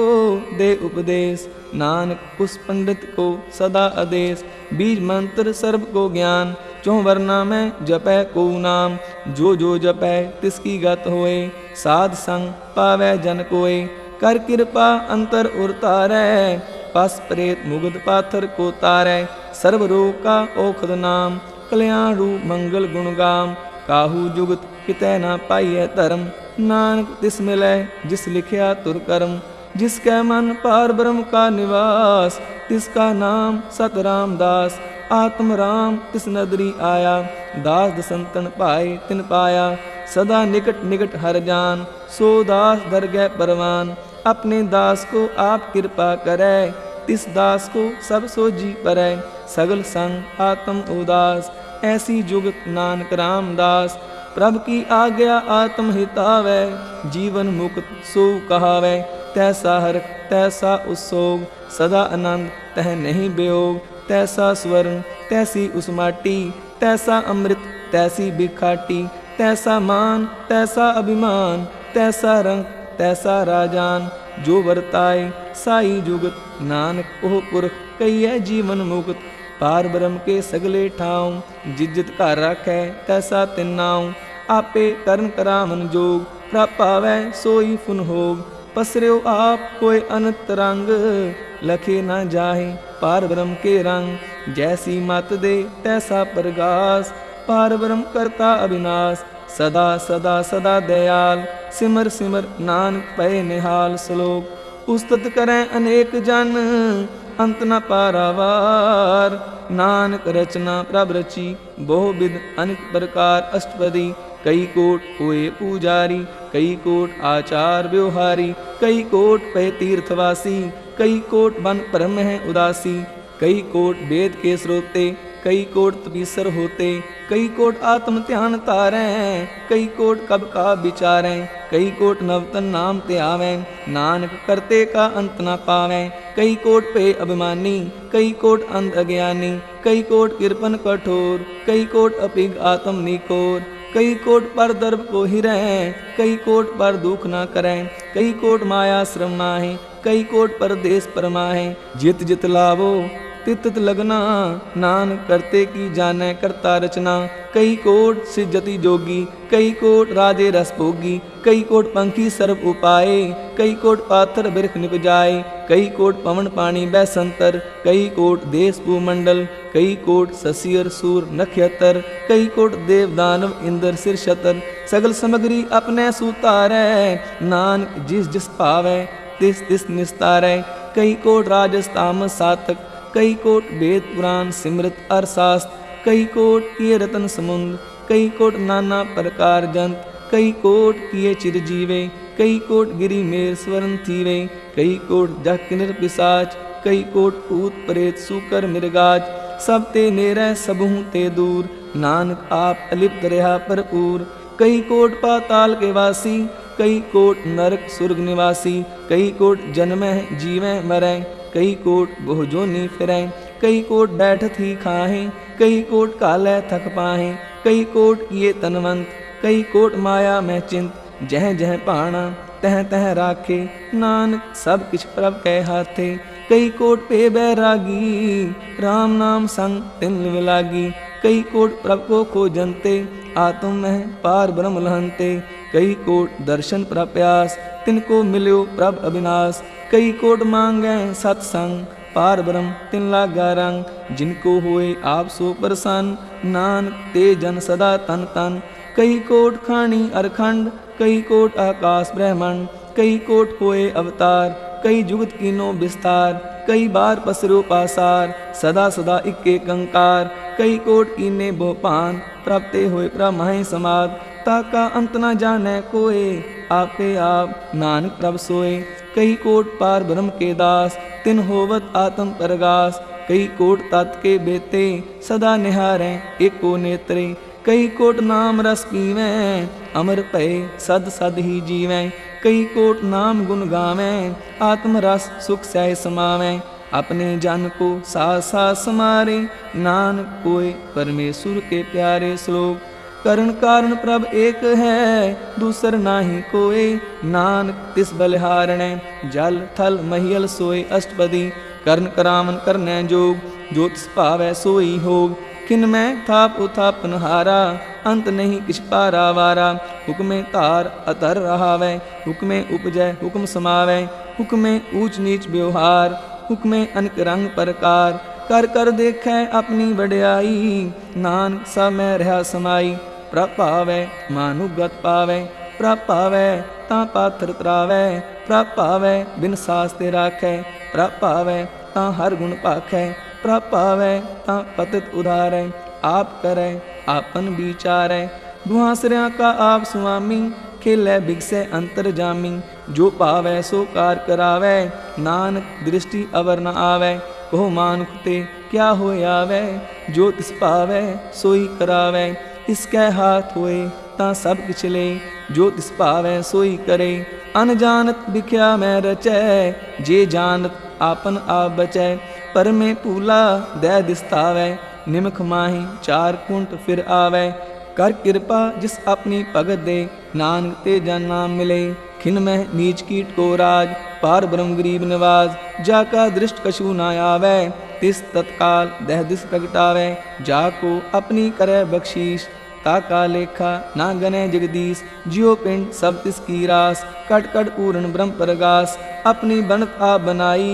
दे उपदेश, नानक उस पंडित को सदा आदेश। बीज मंत्र सर्व को ज्ञान, चौह वर्णा में जपै को नाम। जो जो जपै तिसकी गत होए, साध संग पावै जन कोय। कर कृपा अंतर उरतारै, पस प्रेत मुगध पाथर को तारै। सर्व रोग का औखद नाम, कल्याण रूप मंगल गुण गाम। काहू जुगत कितै ना पाइयै धर्म, नानक तिस मिलै जिस लिखिया तुर कर्म। जिसकै मन पार ब्रह्म का निवास, तिसका नाम सत रामदास। आत्म राम तिस नदरी आया, दास दसंतन पाए तिन पाया। सदा निकट निकट हर जान, सो दास दर गए परवान। अपने दास को आप कृपा करै, तिस दास को सब सो जी परै। सगल संग आत्म उदास, ऐसी जुगत नानक रामदास। प्रभ की आज्ञा आत्म हितावै, जीवन मुक्त सो कहावै। तैसा हरख तैसा उत्सोग, सदा आनंद तह नहीं वियोग। तैसा स्वर्ण तैसी उस माटी, तैसा अमृत तैसी बिखाटी। तैसा मान तैसा अभिमान, तैसा रंग तैसा राजान। जो वर्ताए साई जुगत, नानक ओह पुरख कहिए जीवन मुक्त। पार ब्रह्म के सगले ठाऊं, जिज्जत घर राखै तैसा तिन नाऊं। आपे करन करावन जोग, प्रभ पावै सोई फुन होग। पसर्यो आप कोय अनंत रंग, लखे न जाहि पार ब्रह्म के रंग। जैसी मत दे तैसा प्रगास, पार ब्रह्म करता अविनाश। सदा सदा सदा दयाल, सिमर सिमर नानक पै निहाल। श्लोक उस्तत करें अनेक जन, अंत न पारावार। नानक रचना प्रभ रची, बहु विध अनेक प्रकार। अष्टपदी कई कोट हुए पूजारी, कई कोट आचार व्यवहारी। कई कोट पे तीर्थवासी, कई कोट बन परम है उदासी। कई कोट वेद के श्रोते, कई कोट तपीसर होते। कई कोट आत्म ध्यान तारें, कई कोट कब का विचारें। कई कोट नवतन नाम ते आवें, नानक करते का अंत न पावें। कई कोट पे अभिमानी, कई कोट अंध अज्ञानी। कई कोट कृपन कठोर, कई कोट अपिग आत्म निकोर। कई कोट पर दर्भ को हिरें, कई कोट पर दुख न करें। कई कोट माया श्रम नाहि, कई कोट परदेश परमाहे। जित जित लावो तित तित लगना, नानक करते की जाने करता रचना। कई कोट सिजति जोगी, कई कोट राजे रस भोगी। कई कोट पंखी सर्व उपाए, कई कोट पाथर बिरख निपजाए। कई कोट पवन पानी बैसंतर, कई कोट देश भूमंडल। कई कोट ससियर सूर नक्षत्र, कई कोट देव दानव इंद्र सिर शतर। सगल सामग्री अपने सुतारै, नानक जिस जिस पावै तिस तिस निस्तारै। कई कोट राजस तामस सातक, कई कोट वेद पुराण सिमृत अर्थशास्त्र। कई कोट किए रतन समुद्र, कई कोट नाना प्रकार जंत। कई कोट किए चिरजीवे, कई कोट गिरी मेर स्वर्ण थीवे। कई कोट जख किन्नर पिशाच, कई कोट भूत प्रेत सूकर मृगाज। सब ते नेरै सबहु ते दूर, नानक आप अलिप्त रहा भरपूर। कई कोट पाताल के वासी, कई कोट नरक सुर्ग निवासी। कई कोट जन्मह जीवै मरै, कई कोट बहु जोनी फिरें। कई कोट बैठत ही खाहें, कई कोट कालै थक पाहें। कई कोट किए तनवंत, कई कोट माया में चिंत। जह जह पाना तह तह राखे, नानक सब किछ प्रभ कै हाथे। कई कोट पे बैरागी, राम नाम संग तिन विलागी। कई कोट प्रभ को खोजनते, आत्म में पार ब्रह्म लहनते। कई कोट दर्शन प्रप्यास, तिनको मिल्यो प्रभ अविनाश। कई कोट मांगै सत्संग, पार ब्रह्म तिन लागा रंग। जिनको होए आप सो प्रसन्न, नानक ते जन सदा तन तन। कई कोट खानी अरखंड, कई कोट आकाश ब्रह्मंड। कई कोट होए अवतार, कई जुगत कीनो विस्तार। कई बार पसरो पासार, सदा सदा इक्के कंकार। कई कोट कीने भोपान, प्राप्ते होए प्रमहि समाद। ताका अंत न जाने कोय, आपे आप नानक प्रभ सोए। कई कोट पार ब्रह्म के दास, तिन होवत आत्म परगास। कई कोट तत् के बेते, सदा निहारें एको नेत्रे। कई कोट नाम रस पीवें, अमर भय सद सद ही जीवें। कई कोट नाम गुण गावें, आत्म रस सुख सह समावें। अपने जन को साथ साथ समारे, नानक कोय परमेश्वर के प्यारे। श्लोक करण कारण प्रभ एक है, दूसर नाही कोय। नानक तिस बलिहारणै, जल थल महियल सोय। अष्टपदी करण करावन करनै जोग, जो तिस भावै सोई होग। किन में थाप उथापन हारा, अंत नहीं किछ पारावारा। हुक्मे तार अतर रहावै, हुक्मे उपजै हुक्म समावै। हुक्मे ऊंच नीच व्यवहार, हुक्मे अनक रंग प्रकार। कर कर देखे अपनी वड्याई। नानक सब मैं रहा समाई। प्रभ पावै मानुगत पावै। प्रभ पावै तां पाथर तरावै। प्रभ पावै बिन सास ते राखै। प्रभ पावै तां हर गुण पाखै। प्रभ पावै तां पतित उधारै। आप करै आपन विचारै। दुहासरियां का आप सुआमी। खेलै बिगसै अंतर जामी। जो पावै सो कार करावै। नानक दृष्टि अवर न आवै। कहो मानुख ते क्या होय आवै। जो तिस पावै सोई करावै। इसकै हाथ होए तां सब किछ ले। जो तिस पावै सोई करे। अनजानत बिख्या मैं रचै। जे जानत आपन आप बचै। पर में पूला दै दिसतावै। निमख माही चार कुंट फिर आवै। कर कृपा जिस अपनी भगत दे। नानक ते जन नाम मिले। खिन मह नीच कीट को राज। पार ब्रह्म गरीब निवाज। जाका दृष्ट कछु न आवै। तिस तत्काल दह दिस प्रगटावै। जाको अपनी करे बख्शीश। ताका लेखा ना गने जगदीश। जियो पिंड सब तिसकी रास। कट कट पूर्ण ब्रह्म प्रगास। अपनी बनत आप बनाई।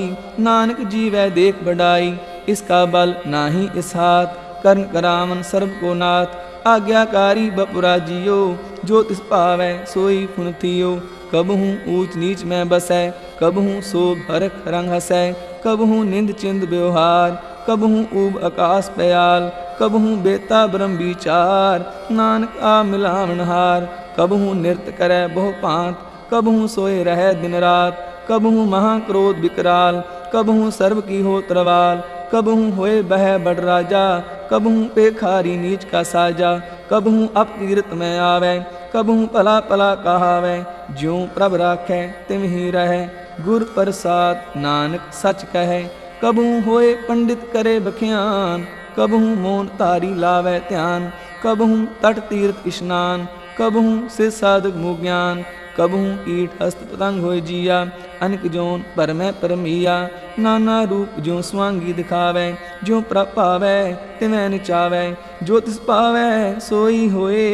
नानक जीवै देख बढ़ाई। इसका बल नाही इस हाथ। कर्ण करावन सर्व को नाथ। आज्ञाकारी बपुरा जियो। जो तिस पावै सोई फुन थियो। कबहूँ ऊंच नीच में बसै। कबहूँ शोभ हरख रंग हसै। कबहूँ निंद चिंद व्यवहार। कबहूँ ऊब आकाश पयाल। कबहूँ बेता ब्रह्म विचार। नानक आ मिलावनहार। कबहूँ नृत्य करै बहु पांत। कबहूँ सोए रहे दिन रात। कबहूँ महाक्रोध विकराल। कबहूँ सर्व की हो तरवाल। कबहूँ होए बह बड़ राजा। कबहूँ पेखारी नीच का साजा। कबहूँ अपकीर्त में आवे। कबहूँ पला पला कहावै। ज्यों प्रभ राखै तिम ही रहै। गुर प्रसाद नानक सच कहे। कबहूँ होए पंडित करे बख्यान। कबहूँ मौन तारी लावै ध्यान। कबहूँ तट तीर्थ स्नान। कबहूँ से साधक मुँह ज्ञान। कबहूँ कीट हस्त पतंग होय जिया। अनक जोन पर में परमिया। नाना रूप ज्यों स्वांगी दिखावै। ज्यों प्रभ पावै तिवै निचावै। जो तिस पावै सोई होए।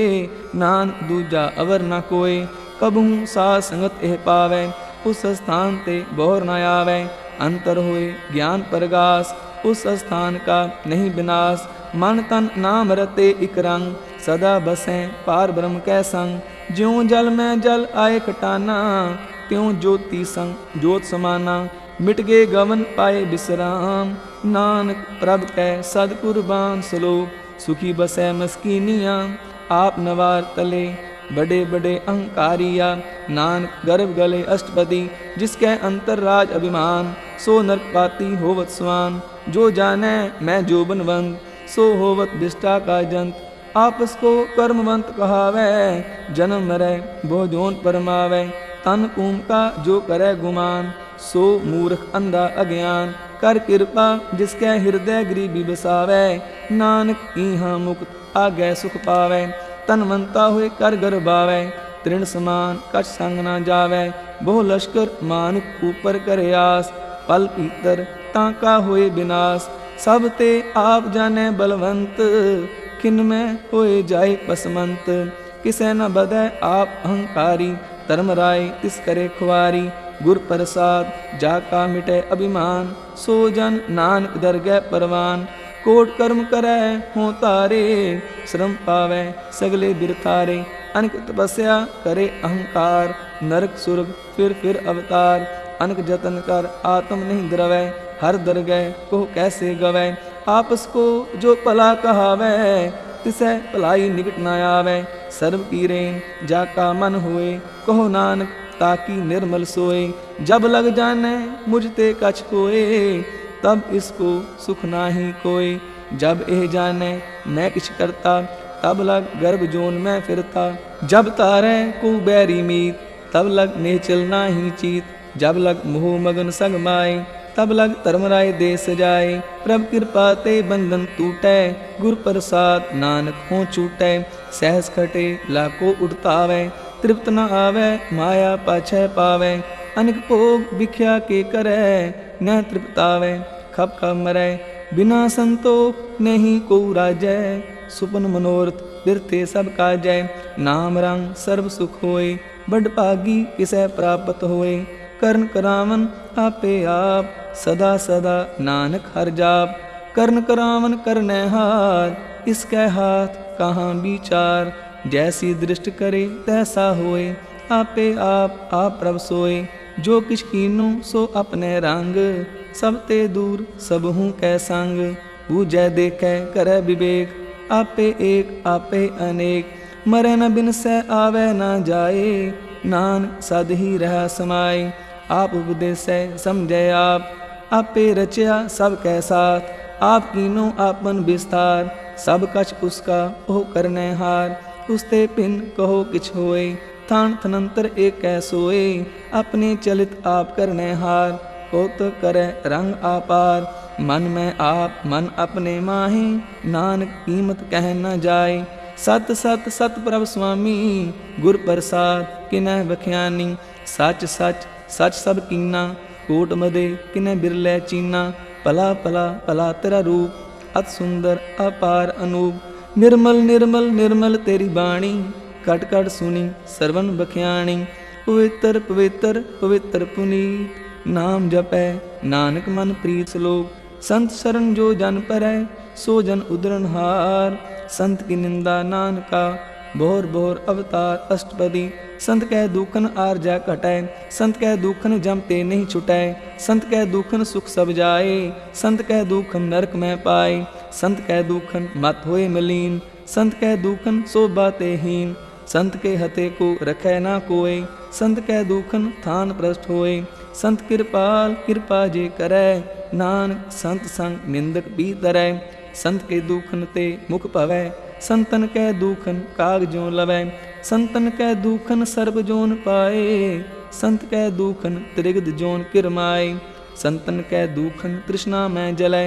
नानक दूजा अवर न कोय। कबहूँ साध संगत एह पावै। उस स्थान ते बौर न आवै। अंतर होए ज्ञान प्रगास। उस स्थान का नहीं विनाश। मन तन नाम रते इक रंग। सदा बसें पार ब्रह्म कै संग। ज्यों जल में जल आए खटाना। त्यों ज्योति संग ज्योत समाना। मिट गए गवन पाए विश्राम। नानक प्रभ कै सद कुर्बान सलोक। सुखी बसै मस्कीनिया। आप नवार तले बड़े बड़े अहंकारिया। नानक गर्भ गले अष्टपदी। जिसके अंतर राज अभिमान। सो नरकपाती होवत स्वान। जो जाने मैं जोबनवंत। सो होवत विष्टा का जंत। आपस को कर्मवंत कहावै। जन्म मरै बहु जोन परमावै। तन पूम का जो करे गुमान। सो मूर्ख अंधा अज्ञान। कर कृपा जिसके हृदय गरीबी बसावै। नानक इहाँ मुक्त आगे सुख पावै। तनवंता हुए कर गर्भावै। तृण समान कछ संग न जावै। बहु लश्कर मानुक ऊपर करे आस। पल पीतर ताका होए विनाश। सब ते आप जाने बलवंत। किन में होए जाए पसमंत। किसे न बधै आप अहंकारी। धर्म राय तिस करे खुआरी। गुर प्रसाद जाका मिटे अभिमान। सो जन नानक दरगह परवान। कोट कर्म करे हों तारे। श्रम पावै सगले बिरथारे। अनक तपस्या करे अहंकार। नरक सुरग फिर अवतार। अनक जतन कर आत्म नहीं द्रवै। हर दरगह को कैसे गवै। आपस को जो पला कहावै। तिसै भलाई निकट न आवै। सर्व की रेन जाका मन होए। कहो नानक ताकि निर्मल सोए। जब लग जाने मुझते कछ कोए। तब इसको सुख नाही कोय। जब एह जाने मैं किछ करता। तब लग गर्भ जोन में फिरता। जब तारै को बैरी मीत। तब लग नेचल नाही चीत। जब लग मोह मगन सग माए। तब लग धर्मराय देश जाए। प्रभ कृपा ते बंधन टूटै। गुर प्रसाद नानक हों छूटै। सहस खटे लाको उठतावै। तृप्त न आवै माया पाछै पावै। अनेक भोग भिख्या के करै। न तृप्तावै खप खप मरै। बिना संतोख नहीं को राजै। सुपन मनोरथ बिरथे सब काजै। नाम रंग सर्व सुख होए। बड़ भागी किसै प्राप्त होए। कर्ण करावन आपे आप। सदा सदा नानक हर जाप। कर्ण करावन करने हार, इसके हाथ कहाँ विचार। जैसी दृष्ट करे तैसा होए, आपे आप प्रभ सोए। जो किछ कीनो सो अपने रंग, सब ते दूर सब हूँ कै संग। बूझै देखे करे विवेक, आपे एक आपे अनेक। मरे न बिन सै आवे न जाए, नानक सद ही रहा समाए। आप उपदेसै समझै आप, आपे रचया सब कै साथ। आप कीनो आपन विस्तार, सब कछ उसका ओह करने हार। उसते पिन कहो किछ होए, थान थनंतर एक कै सोए। अपने चलित आप करने हार, कौतुक करे रंग आपार। मन में आप मन अपने माहे, नानक कीमत कह न जाए। सत सत सत प्रभ स्वामी, गुर प्रसाद किनै बख्यानी। सच सच सच सब कीना, कोट मदे किनै बिरलै चीना। भला भला भला तेरा रूप, अत सुंदर अपार अनूप। निर्मल निर्मल निर्मल तेरी बाणी, कट कट सुनी सरवन बख्याणी। पवित्र पवित्र पवित्र पुनीत, नाम जपै नानक मन प्रीत श्लोक। संत शरण जो जन परै, सो जन उदरन हार। संत की निंदा नानका, बोर बोर अवतार अष्टपदी। संत कह दुखन आरजा कटै, संत कह दुखन जम ते नहीं छुटै। संत कह दुखन सुख सब जाए, संत कह दुखन नरक में पाए। संत कह दुखन मत होए मलीन, संत कह दुखन शोभा ते हीन। संत के हते को रखै ना कोय, संत कह दुखन थान प्रष्ट होए। संत कृपाल कृपा जे करै, नानक संत संग निंदक भी तरै। संत के दुखन ते मुख पवै, संतन कै दुखन काग ज्यों लवै। संतन कै दुखन सर्ब जोन पाए, संत कै दुखन त्रिगद जोन किरमाए। संतन कै दुखन तृष्णा में जलै,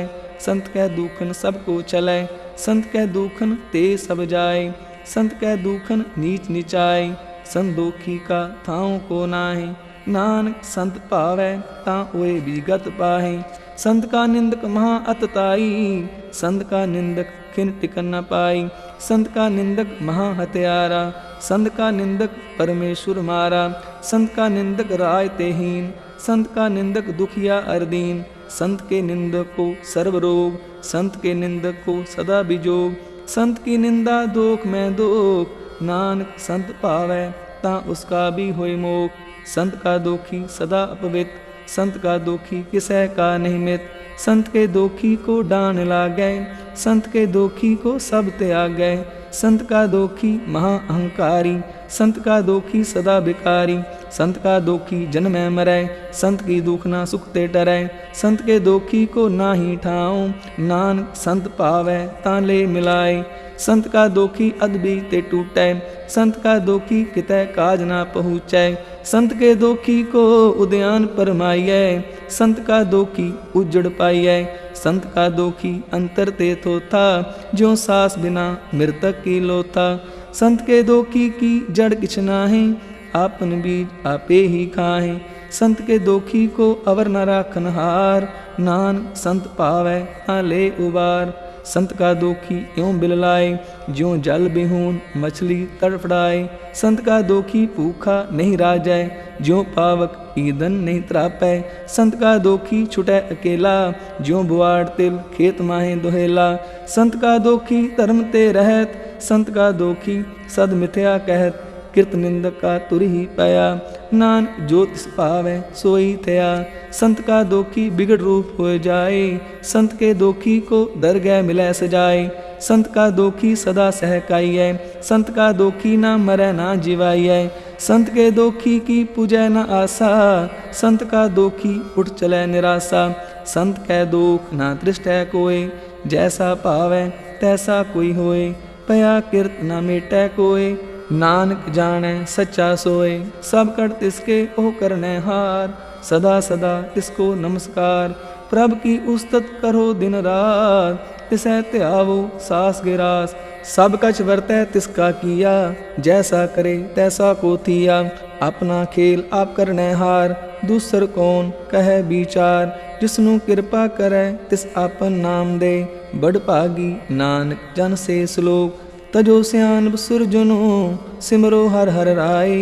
संत कै दुखन सबको चलै। संत कै दुखन ते सब जाए, संत कै दुखन नीच नीचाए। संदोखी का थाओं को नाहि, नानक संत पावै तां ओए विगत पाहे। संत का निंदक महा अतताई, संत का निंदक खिन टिकन न पाई। संत का निंदक महा हत्यारा, संत का निंदक परमेश्वर मारा। संत का निंदक राय तेहीन, संत का निंदक दुखिया अरदीन। संत के निंदक को सर्व रोग, संत के निंदक को सदा बिजोग। संत की निंदा दोख में दोख, नानक संत पावै तां उसका भी होय मोख। संत का दोखी सदा अपवित, संत का दोखी किसै का नहीं मित। संत के दोखी को डान लागै, संत के दोखी को सब त्यागै। संत का दोखी महा अहंकारी, संत का दोखी सदा बिकारी। संत का दोखी जन्मै मरै, संत की दुखना सुख ते डरै। संत के दोखी को नाही ठाऊं, नानक संत पावै तां ले मिलाए। संत का दोखी अदबी ते टूटै, संत का दोखी कितै काज ना पहुँचै। संत के दोखी को उद्यान परमाइयै, संत का दोखी उजड़ पाइयै। संत का दोखी अंतर ते थोथा, ज्यों सास बिना मृतक की लोथा। संत के दोखी की जड़ किछ नाहि, आपन बीज आपे ही खाहे। संत के दोखी को अवर न राखन हार, नानक संत पावै तां ले उबार। संत का दोखी यों बिललाए, ज्यों जल बिहून मछली तड़फड़ाए। संत का दोखी भूखा नहीं राजै, ज्यों पावक ईंधन नहीं त्रापै। संत का दोखी छुटै अकेला, ज्यों बुआड़ तिल खेत माहे दोहेला। संत का दोखी धर्म ते रहत, संत का दोखी सद मिथ्या कहत। कृत निंदक का तुर ही पाया, नानक जो तिस पावै सोई थया। संत का दोखी बिगड़ रूप हो जाए, संत के दोखी को दरगह मिलै सजाए। संत का दोखी सदा सहकाइयै, संत का दोखी ना मरै ना जिवाइयै। संत के दोखी की पूजै न आशा, संत का दोखी उठ चलै निराशा। संत कै दोख ना दृष्टै कोय, जैसा पावै तैसा कोई होय। पया किरत न मेटै कोय, नानक जानै सच्चा सोय। सब कर तिसके ओह करने हार, सदा सदा तिसको नमस्कार। प्रभ की उस्तत करो दिन रात, तिसै त्यावो सास गिरास। सब कछ वर्तै तिसका किया, जैसा करे तैसा को थिया। अपना खेल आप करने हार, दूसर कौन कहे विचार। जिसनु कृपा करे तिस आपन नाम दे, बड़ भागी नानक जन से श्लोक। तजो स्यान सुरजनो, सिमरो हर हर राय।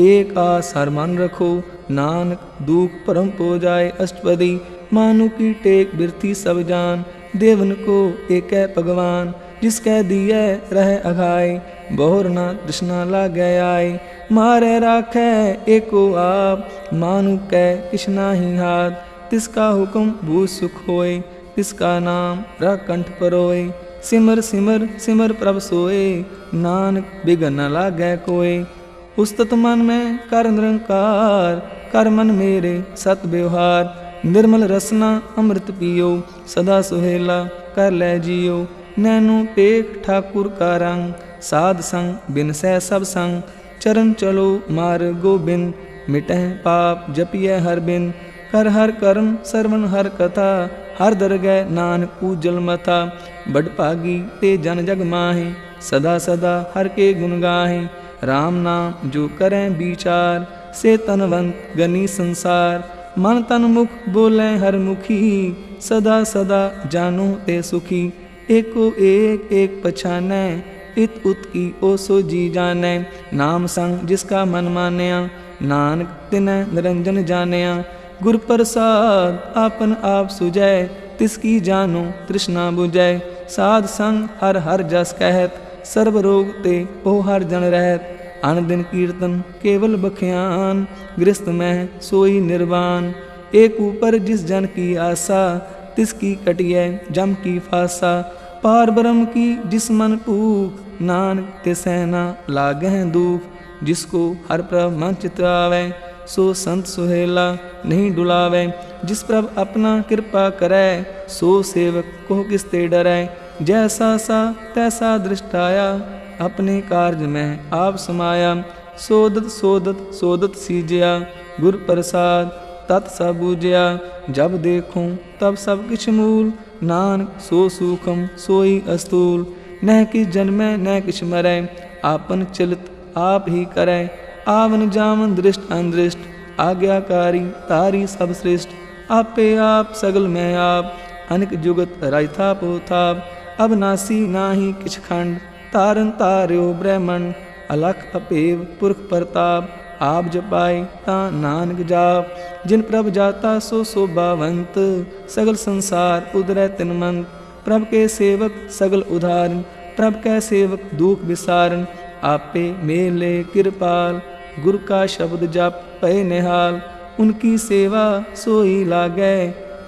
एक आस हर मन रखो, नानक दुख परम पो जाए अष्टपदी। मानु की टेक बिरथी सब जान, देवन को एक भगवान, जिसकै दिए रह अघाय, बहुर न तृष्णा लागे आय। मारे राखै एको आप, मानु कै किछ नाही हाथ, तिसका हुक्म भूत सुख होय, तिसका नाम रख कंठ परोय। सिमर सिमर सिमर प्रभ सोए, नानक बिघन न लागै कोय। उस्तत मन में कर निरंकार, कर मन मेरे सत व्यवहार। निर्मल रसना अमृत पियो, सदा सुहेला कर लै जियो। नैनो पेख ठाकुर का रंग, साध संग बिन सह सब संग। चरण चलो मार्ग गोबिंद, मिटह पाप जपिय हर बिन। कर हर कर्म सरवण हर कथा, हर दरगह नानक पूजल मथा। बड़ भागी ते जन जग माहे, सदा सदा हर के गुण गाहे। राम नाम जो करें विचार, से तनवंत गनी संसार। मन तन मुख बोलें हर मुखी, सदा सदा जानो ते सुखी। एको एक एक पछानै, इत उत की ओ सो जी जानै। नाम संग जिसका मन मानया, नानक तिनैं निरंजन जानिया। गुर प्रसाद आपन आप सुजै, तिसकी जानो तृष्णा बुझै। साध संग हर हर जस कहत, सर्व रोग ते ओ हर जन रहत। अन दिन कीर्तन केवल बख्यान, गृहस्थ में सोई निर्वाण। एक ऊपर जिस जन की आशा, तिसकी कटिय जम की फासा। पार ब्रह्म की जिस मन पूख, नानक ते सहना लागह दुख। जिसको हर प्रभ मन चित आवे, सो संत सुहेला नहीं डुलावे। जिस प्रभ अपना कृपा करै, सो सेवक को किसते डरै। जैसा सा तैसा दृष्टाया, अपने कार्य में आप समाया। सोदत सोदत सोदत सीजया, गुर प्रसाद तत् सब बूझया। जब देखूं तब सब किछ मूल, नानक सो सूखम सोई अस्तूल। न किछ जन्मै न किछ मरै, आपन चलित आप ही करै। आवन जावन दृष्ट अनदृष्ट, आज्ञाकारी तारी सब श्रेष्ठ। आपे आप सगल में आप, अनिक जुगत रायथा पोथाप। अब नासी नाही किछ खंड, तारन तार्यो ब्रह्मंड। अलख अपेव पुरख प्रताप, आप जपाए ता नानक जाप। जिन प्रभ जाता सो शोभावंत, सगल संसार उदरै तिनमंत। प्रभ के सेवक सगल उधारन, प्रभ कै सेवक दुख विसारन। आपे मेले कृपाल, गुरु का शब्द जप पै निहाल। उनकी सेवा सोई लागै,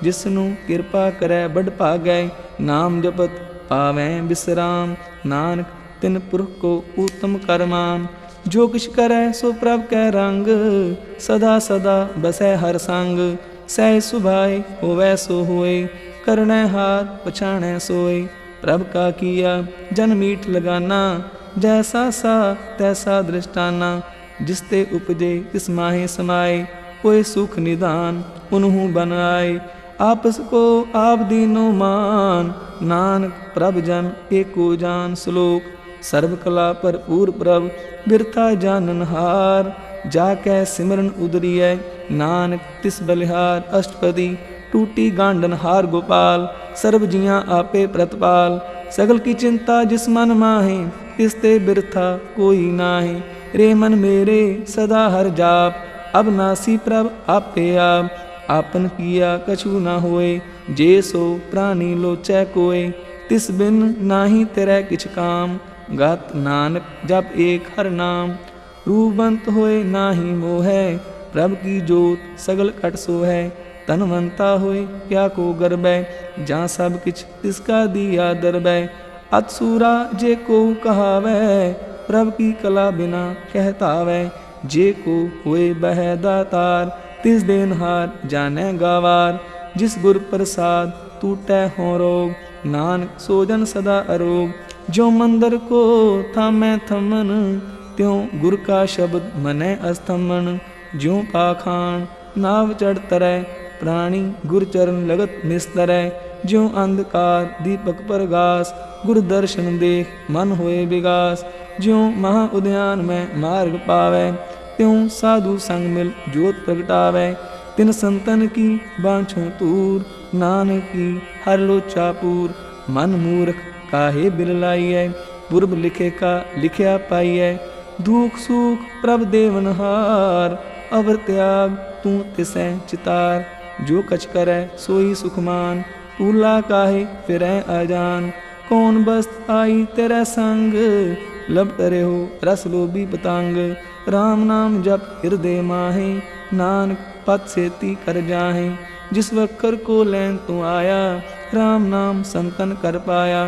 जिसनु कृपा करै बड़ भागै। नाम जपत पावैं विश्राम, नानक तिन पुरख को उत्तम करमान। जो किछ करै सो प्रभ कै रंग, सदा सदा बसै हर संग। सह सुभाए होवै सो होए, करनै हाथ पछाणै सोए। प्रभ का किया जन मीठ लगाना, जैसा सा तैसा दृष्टाना। जिसते उपजे तिस माहे समाए, कोई सुख निदान उन्हु बनाए। आपस को आप दीनो मान, नानक प्रभ जन एको जान। श्लोक सर्व कला भरपूर प्रभ, बिरथा जानन हार। जाकै सिमरन उदरिय, नानक तिस बलिहार। अष्टपदी टूटी गांडन हार गोपाल, सर्व जियां आपे प्रतपाल। सगल की चिंता जिस मन माहे, तिसते बिरथा कोई नाहे। रे मन मेरे सदा हर जाप, अब नासी प्रभ आपे आप। आपन किया कछु न होए, जे सो प्राणी लोचै कोय। तिस बिन नाही तेरै किछ काम, गात नानक जप एक हर नाम। रूपवंत होए नाही मोहै, प्रभ की जोत सगल कट सोहै। तनवंता होए क्या को गर्बै, जहाँ सब किछ तिसका दिया दरबै। अतसूरा जे को कहावै, प्रभ की कला बिना कहतावै। जे को होए बह दातार, तिस देनहार जानै गावार। जिस गुर प्रसाद टूटै हों रोग, नानक सोजन सदा अरोग। जो मंदर को थामै थमन, त्यों गुर का शब्द मनै अस्थमन। ज्यों पाखान नाव चढ़ तरै, प्राणी गुर चरण लगत निस्तरै। ज्यों अंधकार दीपक प्रगास, गुर दर्शन देख मन होए विगास। ज्यों महा उद्यान में मार्ग पावै, त्यों साधु संग मिल ज्योत प्रगटावै। तिन संतन की बाँछों तूर, नानक की हर लोचा पूर। मन मूर्ख काहे बिरलाइयै, पूर्व लिखे का लिखया पाइयै। दुख सुख प्रभ देवनहार, अवर त्याग तू तिसै चितार। जो कछ करै सोई सुखमान, पूला काहे फिरै अजान। कौन बस्त आई तेरे संग, लब करे हो रस लोभी पतंग। राम नाम जप हृदय माहे, नानक पत सेती कर जाहे। जिस वक्कर को लैन तू आया, राम नाम संतन कर पाया।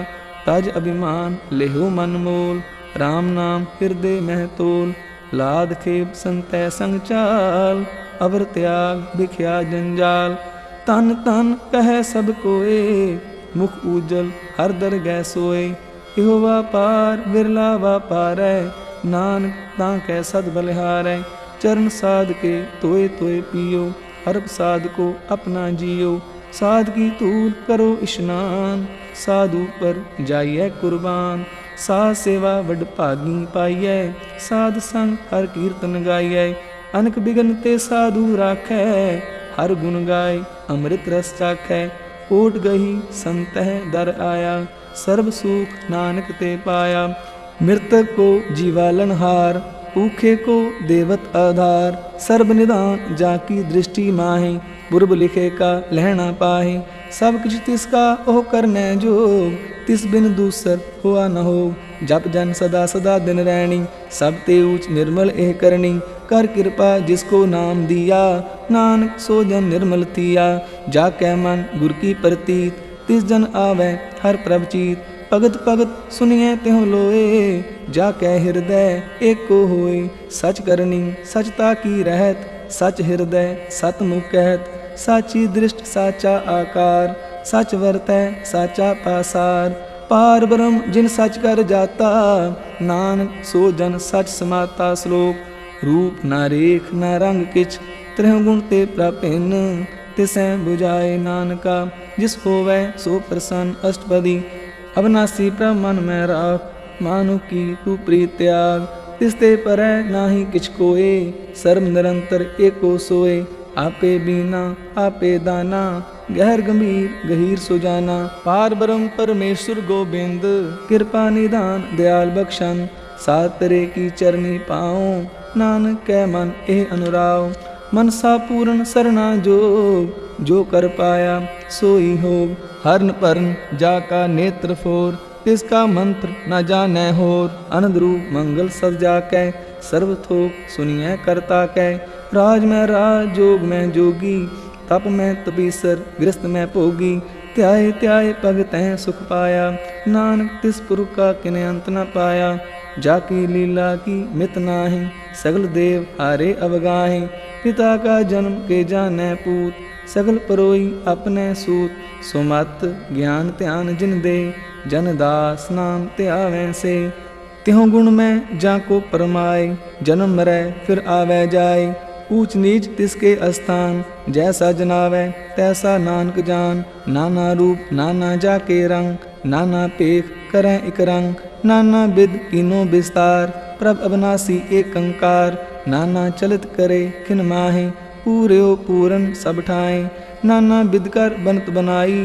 तज अभिमान लेहो मन मोल, राम नाम हृदय मह तोल। लाद खेप संतै संग चाल, अवर त्याग बिख्या जंजाल। तन तन कह सब कोए, मुख उजल हर दर गै सोए। इहो व्यापार बिरला व्यापारै, नानक तां सद बलिहारै। चरण साध के तोए तोए पियो, हर साध को अपना जियो। साध की तूल करो इशनान, साधु पर जाइए कुर्बान। साध सेवा वड भागी पाइयै, साध संग हर कीर्तन गाइयै। अनक बिघन ते साधु राखै, हर गुण गाय अमृत रस चाखै। ओट गही संतह दर आया, सर्व सुख नानक ते पाया। मृतक को जीवालनहार, भूखे को देवत आधार। सर्ब निदान जाकी दृष्टि माहे, पूर्व लिखे का लहना पाहे। सब कुछ तिसका ओह करने जोग, तिस बिन दूसर हुआ न हो। जप जन सदा सदा दिन रैणी, सब ते ऊच निर्मल एह करनी। कर कृपा जिसको नाम दिया, नानक सो जन निर्मल थिया। जाकै मन गुर की प्रतीत, तिस जन आवे हर प्रभचीत। भगत भगत सुनिए त्यों लोए, जाकै हृदय एको होए। सच करनी सचता की रहत, सच हृदय सतमुख कहत। साची दृष्ट साचा आकार, सच वरतै साचा पासार। पार ब्रह्म जिन सच कर जाता, नानक सो जन सच समाता। श्लोक रूप ना रेख ना रंग किछ, त्रिह गुण ते प्रापिन। तिसै बुझाए नानका, जिस होवै सो प्रसन्न। अष्टपदी अविनाशी प्रभ मन में राख, मानु की तू प्रीत त्याग। तिसते परै नाही किछ कोए, सर्व निरंतर एको सोए। आपे बीना आपे दाना, गहर गंभीर गहीर सुजाना। पार ब्रह्म परमेश्वर गोबिंद, कृपा निदान दयाल बख्शन। सात तरे की चरनी पाओ, नानक कै मन एह अनुराव। मनसा पूर्ण सरना जोग, जो कर पाया सोई होग। हरन परन जाका नेत्र फोर, तिसका मंत्र न जानै होर। अनंद रूप मंगल सद जाकै, सर्व थोक सुनिए करता कै। राज में राज जोग में जोगी, तप में तपीसर गृहस्थ में भोगी। त्याय त्याय पग तैं सुख पाया, नानक तिस पुरख का किने अंत न पाया। जाकी लीला की मित नाहि, सगल देव हारे अवगाहे। पिता का जन्म के जानै पूत, सगल परोई अपने सूत। सुमत ज्ञान ध्यान जिन दे, जन दास नाम त्यावें से। त्यों गुण में जाको परमाए, जन्म मरै फिर आवे जाए। ऊंच नीच तिसके स्थान, जैसा जनावै तैसा नानक जान। नाना रूप नाना जाके रंग, नाना पेख करें इक रंग। नाना बिद कीनो विस्तार, प्रभ अविनाशी एक कंकार। नाना चलित करे खिन माहे, पूर्यो पूरन सब ठाए। नाना बिद कर बनत बनाई,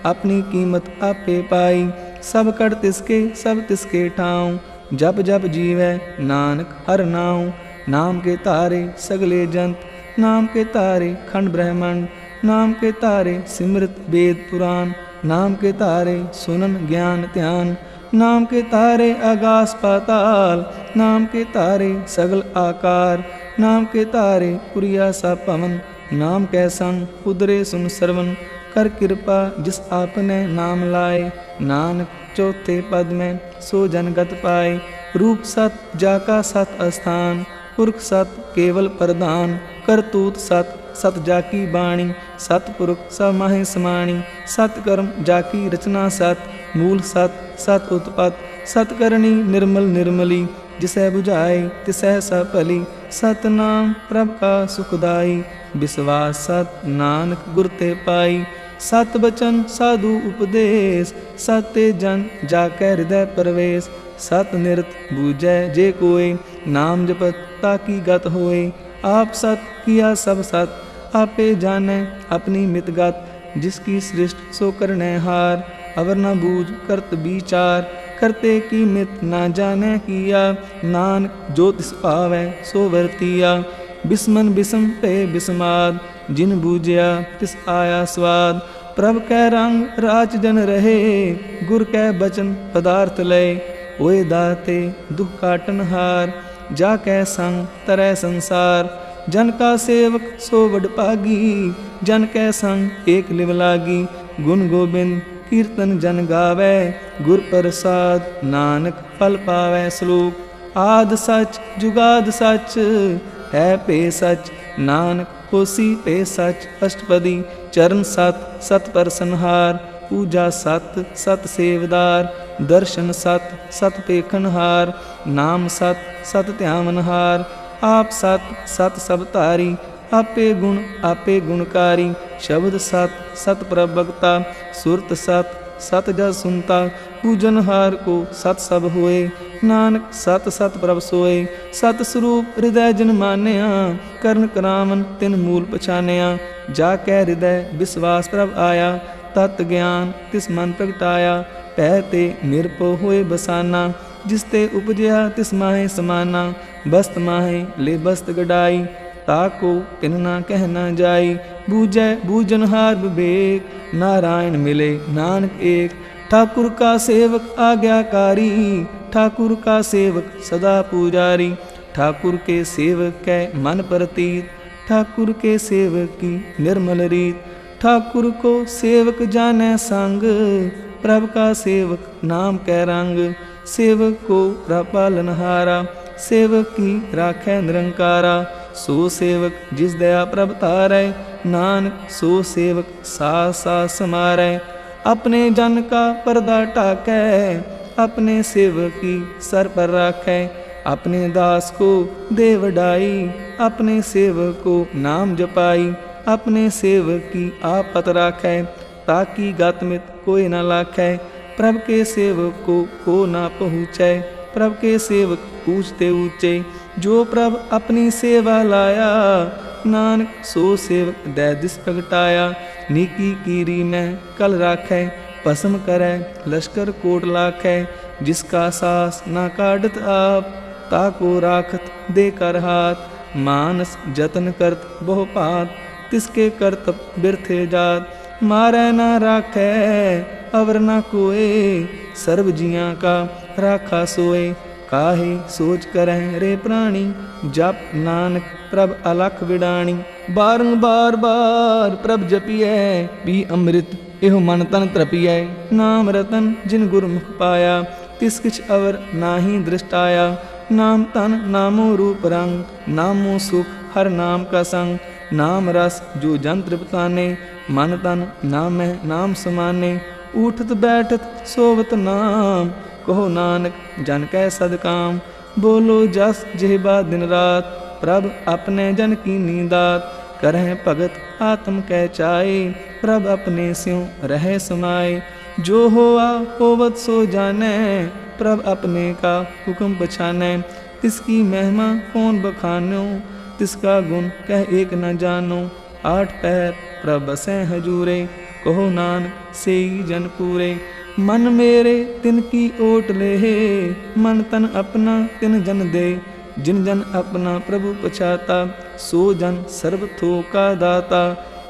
अपनी कीमत आपे पाई। सब कर तिसके सब तिसके ठाऊं, जप जप जीवै नानक हर नाऊं। नाम के तारे सगले जंत, नाम के तारे खंड ब्रह्मांड। नाम के तारे सिमृत वेद पुराण, नाम के तारे सुनन ज्ञान ध्यान। नाम के तारे आकाश पाताल, नाम के तारे सगल आकार। नाम के तारे पुरिया सा पवन, नाम कै संग उदरे सुन सरवन। कर कृपा जिस आपने नाम लाए, नानक चौथे पद में सो जनगत पाए। रूप सत जाका सत स्थान, पुरख सत केवल प्रधान। करतूत सत सत जाकी बाणी, सतपुरख सब माहे समाणी। सतकर्म जाकी रचना सत, मूल सत सत उत्पत। सतकरणी निर्मल निर्मली, जिसै बुझाए तिसै सब भली। सतनाम प्रभ का सुखदाई, विश्वास सत नानक गुर ते पाई। सत बचन साधु उपदेश, सत्य जन जाकै हृदय प्रवेश। सत निरत बूझै जे कोय, नाम जपत ताकी गत होए। आप सत किया सब सत, आपे जानै अपनी मित गत। जिसकी सृष्ट सो करने हार, अवर न बूझ करत विचार। करते की मित न जाने किया, नानक जो तिस पावै सो वर्तिया। बिस्मन बिसम पे बिस्माद, जिन बूझया तिस आया स्वाद। प्रभ कै रंग राच जन रहे, गुर कै बचन पदार्थ लय। ओए दाते दुख काटन हार, जा कै संग तरह संसार। जन का सेवक सो वडभागी, जन कै संग एक लिव लागी। गुण गोबिंद कीर्तन जन गावै, गुर प्रसाद नानक फल पावै। श्लोक आद सच जुगाद सच, है पे सच नानक होसी पे सच। अष्टपदी चरण सत सत परसनहार, पूजा सत सत सेवदार। दर्शन सत सत पेखनहार, नाम सत सत ध्यावनहार। आप सत सत सब तारी, आपे आपे गुणकारी। शब्द सत सत प्रभगता, सुरत सत सत जस सुनता। पूजनहार को सत सब होए, नानक सत सत प्रभ सोए। सत स्वरूप हृदय जिन मानिया, करण करावन तिन मूल पछानिया। जाकै हृदय विश्वास प्रभ आया, तत् ज्ञान तिस मन प्रगटाया। पहते निरपो होए बसाना, जिसते उपजया तिस माहे समाना। बस्त माहे ले बस्त गडाई, ताको तिन ना कहना जाई। बूझै बूझनहार विवेक, नारायण मिले नानक एक। ठाकुर का सेवक आज्ञाकारी, ठाकुर का सेवक सदा पुजारी। ठाकुर के सेवक कै मन प्रतीत, ठाकुर के सेवक की निर्मल रीत। ठाकुर को सेवक जाने संग, प्रभ का सेवक नाम कै रंग। सेवक को पालनहारा, सेवक की राखै निरंकारा। सो सेवक जिस दया प्रभ तारै, नानक सो सेवक सास सास समारै। अपने जन का पर्दा ढाकै, अपने सेवक की सर पर राखै। अपने दास को दे वडाई, अपने सेवक को नाम जपाई। अपने सेवक की आपत राखै, ताकि गतमित कोई न लाखै। प्रभ के सेवक को ना पहुँचै, प्रभ के सेवक पूछते ऊँचे। जो प्रभ अपनी सेवा लाया, नानक सो सेवक दै दिस प्रगटाया। नीकी कीरी में कल राखै, भस्म करै लश्कर कोट लाखै। जिसका सास ना काटत आप, ताको राखत दे कर हाथ। मानस जतन करत बहु पात, तिसके करतब बिरथे जात। मारै ना राखै अवर ना कोय, सर्व जियां का राखा सोए। काहे सोच करैं रे प्राणी, जप नानक प्रभ अलख विडाणी। बारंबार बार प्रभ जपिए, पी अमृत एहो मन तन तृपिए। नाम रतन जिन गुरमुख पाया, तिस किछ अवर नाहि दृष्टाया। नाम तन नामो रूप रंग, नामो सुख हर नाम का संग। नाम रस जो जन तृप्ताने, मन तन नाम नाम समाने। उठत बैठत सोवत नाम, कहो नानक जन कै सदकाम। बोलो जस जेहबा दिन रात, प्रभ अपने जन की नींदात। करह भगत आत्म कै चाए, प्रभ अपने स्यों रह समाए। जो होआ होवत सो जाने, प्रभ अपने का हुक्म पछाने। तिसकी महिमा कौन बखानो, तिसका गुण कह एक न जानो। आठ पैर प्रभ बसें हजूरे, कहो नानक सेई जन पूरे। मन मेरे तिन की ओट ले, मन तन अपना तिन जन दे। जिन जन अपना प्रभु पछाता, सो जन सर्व थोका दाता।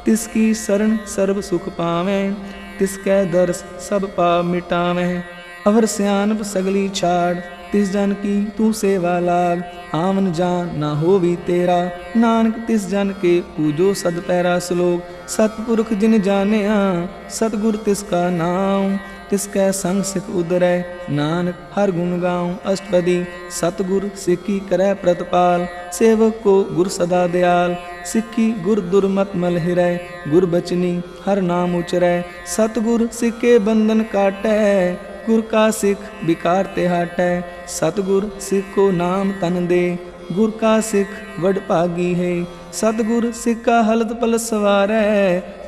तिसकी शरण सर्व सुख पावें, तिसकै दर्श सब पाप मिटावें। अवर सियानप सगली छाड़, तिस जन की तू सेवा लाग। आवन जान ना हो भी तेरा, नानक तिस जन के पूजो सद पैरा। श्लोक सतपुरुख जिन जानिया, सतगुर तिसका नाम। तिसकै संग सिख उदरै, नानक हर गुण गाऊं। अष्टपदी सतगुर सिक्खी करै प्रतपाल, सेवक को गुर सदा दयाल। सिक्खी गुर दुर्मत मल हिरै, गुर बचनी हर नाम उचरै। सतगुर सिक्के बंधन काटै, गुर का सिख विकार ते हाटै। सतगुर सिख को नाम तन दे, गुर का सिख वड भागी है। सतगुर सिख का हलत पल सवारै,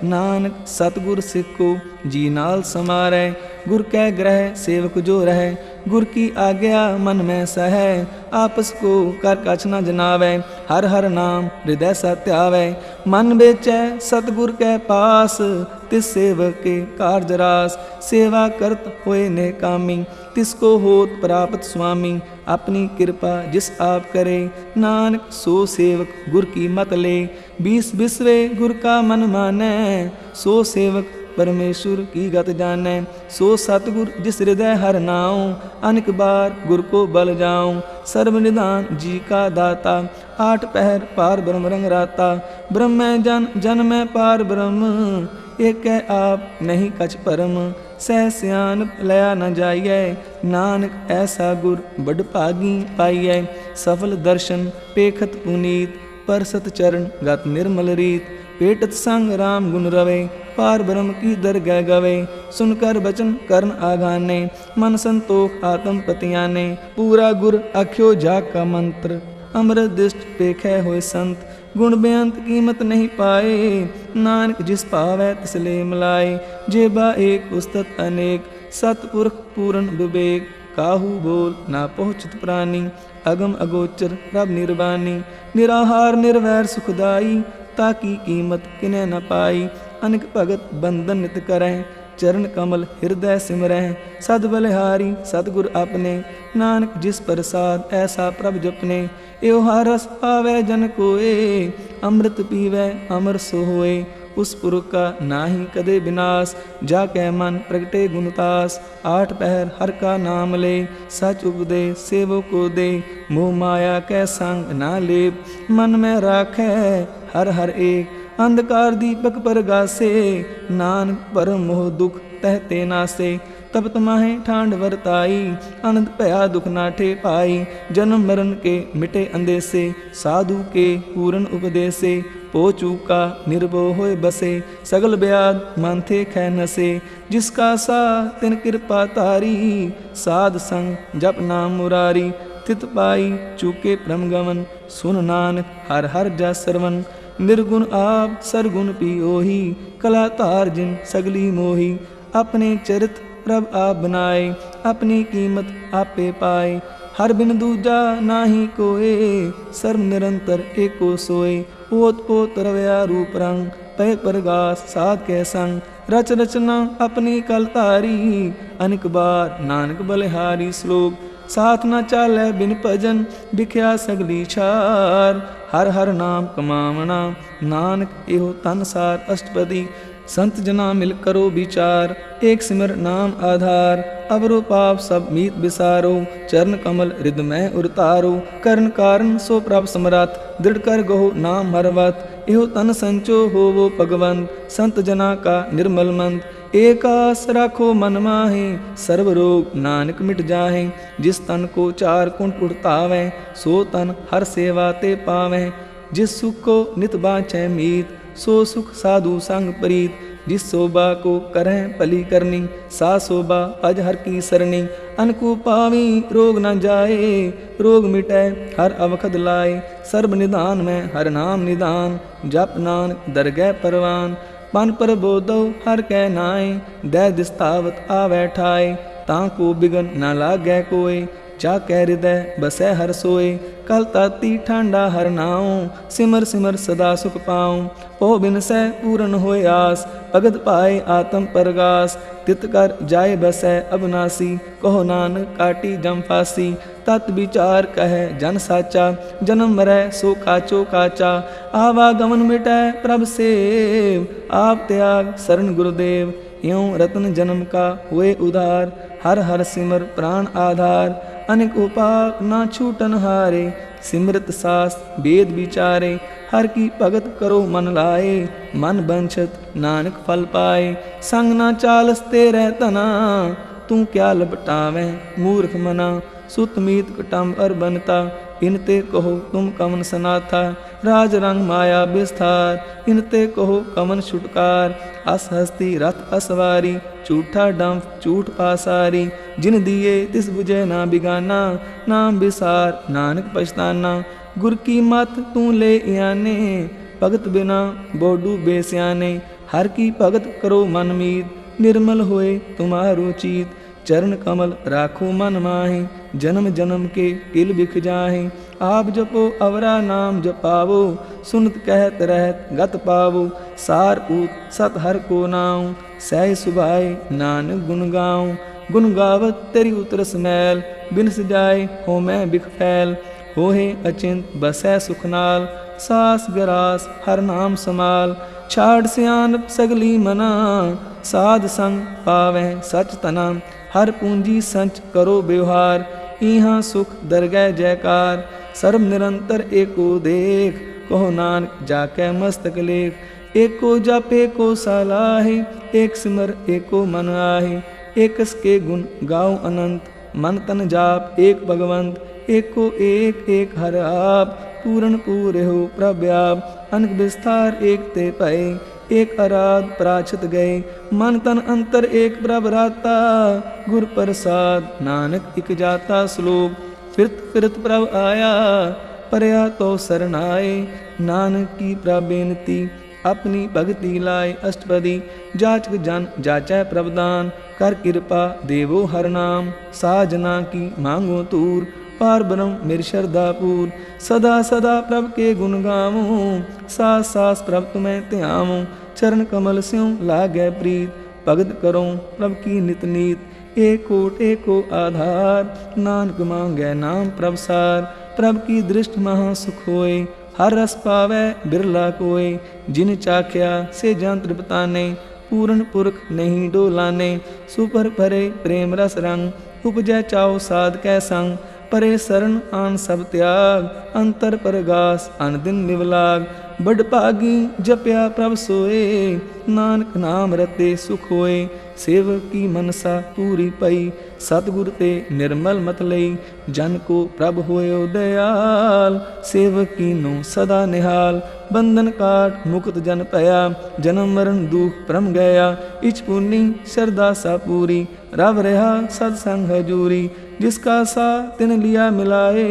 नानक सतगुर सिख को जी नाल समारै। गुर कै ग्रह सेवक जो रह, गुर की आज्ञा मन में सह। आपस को कर कछ न जनावै, हर हर नाम हृदय सत्य आवै। मन बेचै सतगुर कै पास, तिस सेवक के कारज रास। सेवा करत होए ने कामी, तिसको होत प्राप्त स्वामी। अपनी कृपा जिस आप करे, नानक सो सेवक गुर की मत ले। बीस बिसवे गुर का मन मानै, सो सेवक परमेश्वर की गत जानै। सो सतगुर जिस हृदय हर नाऊं, अनेक बार गुर को बल जाऊं। सर्वनिधान जी का दाता, आठ पहर पार ब्रह्म रंग राता। ब्रह्म जन जन में पार ब्रह्म, एक आप नहीं कछ परम। सह सियान लया न जाइए, नानक ऐसा गुर बड़ भागी पाइए। सफल दर्शन पेखत पुनीत, परसत चरण गत निर्मल रीत। पेटत संग राम गुण रवे, पार ब्रह्म की दरगह गवे। सुनकर बचन करण आघाने, मन संतोख आत्म पतियाने। पूरा गुर अख्यो जाग का मंत्र, अमृत दृष्ट पेखै होय संत। गुण बेअंत कीमत नहीं पाए, नानक जिस पावै तिस ले मिलाए। जेबा एक पुस्तक अनेक, सतपुरख पूर्ण विवेक। काहू बोल ना पहुँचत प्राणी, अगम अगोचर प्रभ निर्वाणी। निराहार निर्वैर सुखदाई, ताकी कीमत किने न पाई। अनेक भगत बंधन नित करें, चरण कमल हृदय सिमरह। सद बलिहारी सतगुर अपने, नानक जिस प्रसाद ऐसा प्रभ जपने। एव हरस पावै जन कोय, अमृत पीवै अमर सो होए। उस पुरख का नाहि कदे विनाश, जाकै मन प्रगटे गुणतास। आठ पहर हर का नाम ले, सच उपदे सेवो को दे। मोह माया कै संग ना लेप, मन में राखै हर हर एक। अंधकार दीपक परगासे, नानक परम मोह दुख तहते नासे। तब तमाहे ठांड वरताई, अनंत भया दुख नाठे पाई। जन्म मरण के मिटे अंदेसे, साधु के पूर्ण उपदेसे। पो चूका निर्भो होए बसे, सगल ब्याद मानथे खै नसे। जिसका सा तिन कृपा तारी, साध संग जप नाम मुरारी। तित पाई चूके परम गमन, सुन नानक हर हर जा सरवन। निर्गुण आप सरगुण पियोही, कला तार जिन सगली मोही। अपने चरित प्रभ आप बनाए, अपनी कीमत आपे पाए। हर बिन दूजा नाही कोय, सर्व निरंतर एको सोए। ओत पोत रवया रूप रंग, पय परगास साध के संग। रच रचना अपनी कल तारी, अनेक बार नानक बलिहारी। श्लोक साथ न चालै बिन भजन, बिख्या सगली छार। हर हर नाम कमावना, नानक एहो तन सार। अष्टपदी संत जना मिल करो विचार, एक सिमर नाम आधार। अवरो पाप सब मीत बिसारो, चरण कमल हृदय में उरतारो। करण कारण सो प्रभ समरथ, दृढ़ कर गहो नाम हरवत। एहो तन संचो होवो भगवंत, संत जना का निर्मल मंत। एक आस राखो मन माहे, सर्व रोग नानक मिट जाहे। जिस तन को चार कुंठ उड़तावै, सो तन हर सेवा ते पावै। जिस सुख को नित बाँचै मीत, सो सुख साधु संग प्रीत। जिस शोभा को करह पली करनी, सा शोभा अज हर की सरनी। अनको पावी रोग न जाए, रोग मिटै हर अवखद लाए। सर्व निधान में हर नाम निधान, जप नानक दरगह परवान। पन पर बोधो हर कै नाय, दै दिस्तावत आवै ठाए। ताको बिगन न लागै कोय, जाकै हृदय बसै हर सोए। कल ताती ठांडा हर नाऊं, सिमर सिमर सदा सुख पाऊं। पो बिनसै पूरन होय आस, भगत पाए आत्म परगास। तित कर जाय बसै अबनासी, कहो नानक काटी जम फासी। तत् विचार कह जन साचा, जन्म मरै सो काचो काचा। आवागमन मिटै प्रभ सेव, आप त्याग शरण गुरुदेव। यों रत्न जन्म का हुए उधार, हर हर सिमर प्राण आधार। अनेक उपाय ना छूटन हारे, सिमृत सास वेद विचारे। हर की भगत करो मन लाए, मन बंछत नानक फल पाए। संग ना चालसते रहतना, तू क्या लपटावें मूर्ख मना। सुत मीत कटम अर बनता, इनते कहो तुम कमन सनाथा। राज रंग माया विस्तार, इनते कहो कमन छुटकार। अस हस्ती रथ असवारी, झूठा डंफ झूठ पासारी। जिन दिए तिस बुझे ना बिगाना, नाम विसार नानक पछताना। गुर की मत तू ले आने, भगत बिना बोडू बेस्याने। हर की भगत करो मन मीत, निर्मल होए तुम्हारो चीत। चरण कमल राखो मन माहि, जन्म जन्म के किल बिख जाहि। आप जपो अवरा नाम जपावो, सुनत कहत रहत गत पावो। सार ऊत सत हर को नाऊं, सह सुभाए नानक गुण गाऊं। गुण गावत तेरी उतरस मैल, बिनस जाए हो मैं बिख फैल। होहे अचिंत बसै सुख नाल, सास गरास हर नाम समाल। छाड़ सियानप सगली मना, साध संग पावै सच तना। हर पूंजी संच करो व्यवहार, इहाँ सुख दरगह जयकार। सर्व निरंतर एको देख, कहो नानक जाकै मस्तक लेख। एको जप एको सलाहे, एक सिमर एको मन आहे। एकस के गुण गाओ अनंत, मन तन जाप एक भगवंत। एको एक एक हर आप, पूर्ण पूरे हो प्रव्याप। अनक विस्तार एक ते पए, एक आराध प्राछत गए। मन तन अंतर एक प्रभराता, गुर प्रसाद नानक इक जाता। श्लोक फिरत फिरत प्रभ आया, परया तो सरनाए। नानक की प्रबेनती, अपनी भगति लाए अष्टपदी। जाचक जन जाचै प्रभदान, कर कृपा देवो हर नाम। साजना की मांगो तूर, पार ब्रह्म मेरी श्रद्धा पूर। सदा सदा प्रभ के गुण गावूं, सास सास प्रभ तुम्हें ध्यावूं। चरण कमल स्यों लागै प्रीत, भगत करो प्रभ की नित नीत। एको आधार, नानक मांगै नाम प्रभसार। प्रभ की दृष्टि महा सुख होए, हर रस पावै बिरला कोय। जिन चाख्या से जंत्र बताने, पूर्ण पुरख नहीं डोलाने। सुपर परे प्रेम रस रंग, उपजै चाओ साध कै संग। परे शरण आन सब त्याग, अंतर परगास अन दिन निवलाग। बड़ भागी जपया प्रभ सोए, नानक नाम रते सुख होए। सेवक की मनसा पूरी पई, सतगुर ते निर्मल मत लई। जन को प्रभ होयो दयाल, सेवक कीनो सदा निहाल। बंधन काट मुक्त जन पया, जन्म मरण दुख परम गया। इच पुन्नी श्रद्धा सा पूरी, रव रहा सत्संग हजूरी। जिसका सा तिन लिया मिलाए,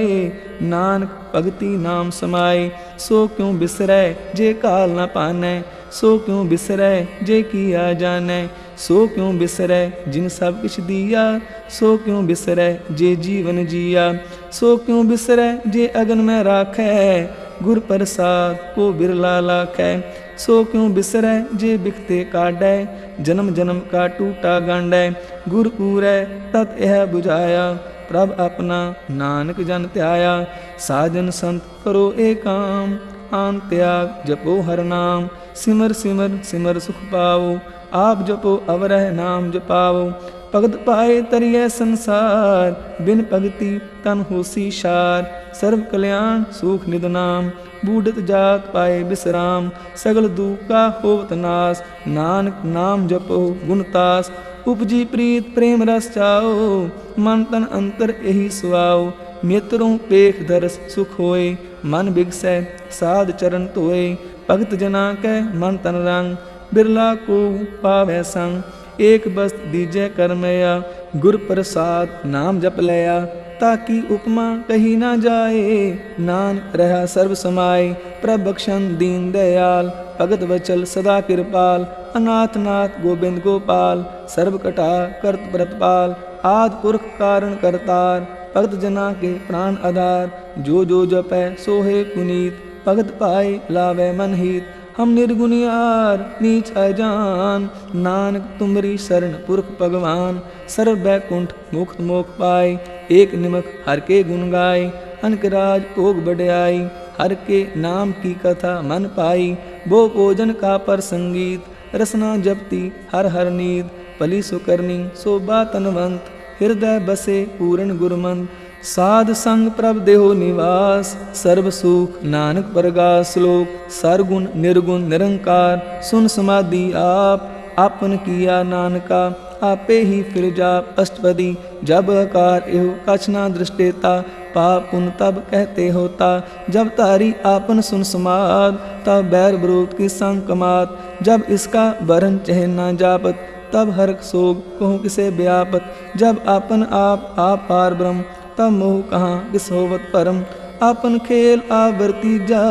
नानक भगति नाम समाए। सो क्यों बिसरै जे काल न पानै, सो क्यों बिसरै जे किया जानै। सो क्यों बिसरै जिन सब किछ दिया, सो क्यों बिसरै जे जीवन जिया। सो क्यों बिसरै जे अगन में राखै, गुर प्रसाद को बिरला लाखै। सो क्यों बिसरै जे बिखते काटै, जन्म जन्म का टूटा गांडै। गुर पूरै तत यह बुझाया, प्रभ अपना नानक जन त्याया। साजन संत करो एकाम, आन त्याग जपो हर नाम। सिमर सिमर सिमर सुख पाओ, आप जपो अवरह नाम जपाओ। भगत पाए तरिय संसार, बिन भगति तन होसी शार। सर्व कल्याण सुख निध नाम, बूढ़त जात पाए विश्राम। सगल दुख का होवत नाश, नानक नाम जपो गुणतास। उपजी प्रीत प्रेम रस चाओ, मन तन अंतर यही सुआओ। नेत्रों पेख दरस सुख होए, मन बिगसै साध चरण धोए। भगत जना कै मन तन रंग, बिरला को पावै संग। एक बस्त दीजै करमया, गुर प्रसाद नाम जप लया। ताकि उपमा कही ना जाए, नानक रहा सर्व समाए। प्रभ बख्शन दीन दयाल, भगत वचल सदा कृपाल। अनाथ नाथ गोविंद गोपाल, सर्व कटा करत प्रतपाल। आद पुरख कारण करतार, भगत जना के प्राण आधार। जो जो जपै सोहे पुनीत, भगत पाए लावै मन हित। हम निर्गुनियार नीच अजान, नानक तुमरी शरण पुरख भगवान। सर्व बैकुंठ मुक्त मोख पाए, एक निमख हर के गुण गाय। अनक राज भोग बढ़ाई, हर के नाम की कथा मन पाई। वो भोजन का पर संगीत, रसना जपती हर हर नींद। भली सुकरनी शोभा तनवंत, हृदय बसे पूर्ण गुरमंत। साध संग प्रभ देहो निवास, सर्व सुख नानक परगास। श्लोक सरगुण निर्गुण निरंकार, सुन समाधि आप। आपन किया नानका, आपे ही फिर जाप अष्टपदी। जब आकार एहो कछ ना दृष्टेता, पाप पुण्य तब कहते होता। जब तारी आपन सुन समाद, तब बैर विरोध की संग कमात। जब इसका बरन चह ना जापत, तब हर सोग कहूँ किसे व्यापत। जब आपन आप पार ब्रह्म, तब मोह कहाँ किस होवत परम। आपन खेल आवरती जा,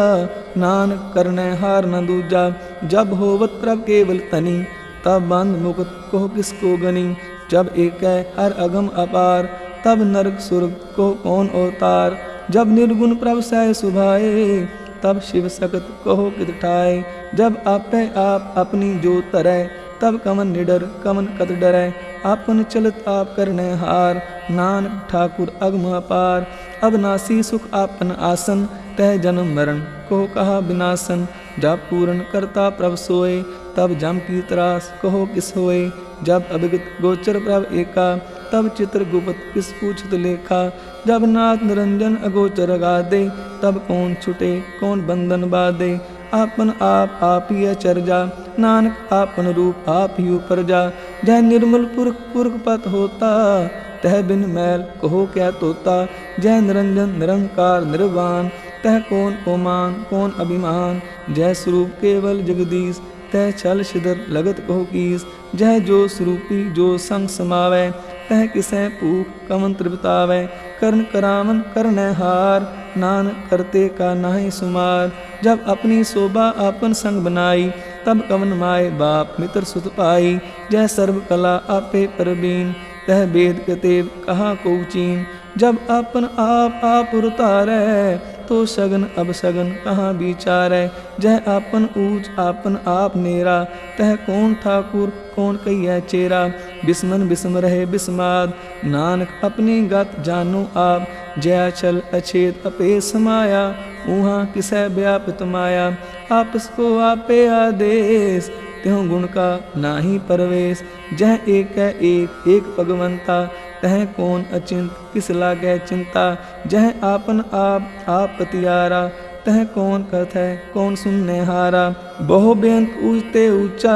नानक करने हार न दूजा। जब होवत प्रभ केवल तनी, तब बंद मुक्त को किसको गनी। जब एक हर अगम अपार, तब नरक सुर्ग को कौन अवतार। जब निर्गुण प्रभ सह सुभाए, तब शिव सकत कहो कित ठाए। जब आपे आप अपनी जो तरह, तब कमन निडर कमन कत डरै। आपन चलत आप करने हार, नानक ठाकुर अगम अपार। अब नासी सुख आपन आसन, तह जन्म मरण को कहा विनाशन। जब पूर्ण करता प्रभ सोए, तब जम की त्रास कहो किस होए। जब अभिगत गोचर प्रभ एका, तब चित्र गुप्त किस पूछत लेखा। जब नाथ निरंजन अगोचर गादे, तब कौन छुटे कौन बंधन बाधे। आपन आप ही अचरजा, नानक आपन रूप आप ही उपरजा। जह निर्मल पुरख पुरख पत होता, तह बिन मैल कहो क्या तोता। जय निरंजन निरंकार निर्वाण, तह कौन ओमान कौन अभिमान। जय स्वरूप केवल जगदीश, तह छल छिदर लगत कहो कीस। जह जो स्वरूपी जो संग समावै, तह किसै पूख कमन त्रिपतावै। कर्ण करावन करनै हार, नानक करते का नाहि सुमार। जब अपनी शोभा आपन संग बनाई, तब कवन माय बाप मित्र सुत पाई। जय सर्व कला आपे परबीन, तह वेद कतेब कहा को चीन। जब अपन आप उतारै, तो सगन अब सगन कहाँ विचारै। जह आपन ऊंच आपन आप नेरा, तह कौन ठाकुर कौन कहिया चेरा। बिस्मन बिस्म रहे बिस्माद, नानक अपनी गत जानो आप। जया चल अछेद अपे समाया, ऊहाँ किसै व्यापित माया। आपस को आपे आदेश, त्यों गुण का नाही परवेश। जह एक भगवंता, तह कौन अचिंत किस लागै चिंता। जह आपन आप पतियारा, तह कौन कथै कौन सुनने हारा। बहु बेअंत ऊंचते ऊंचा,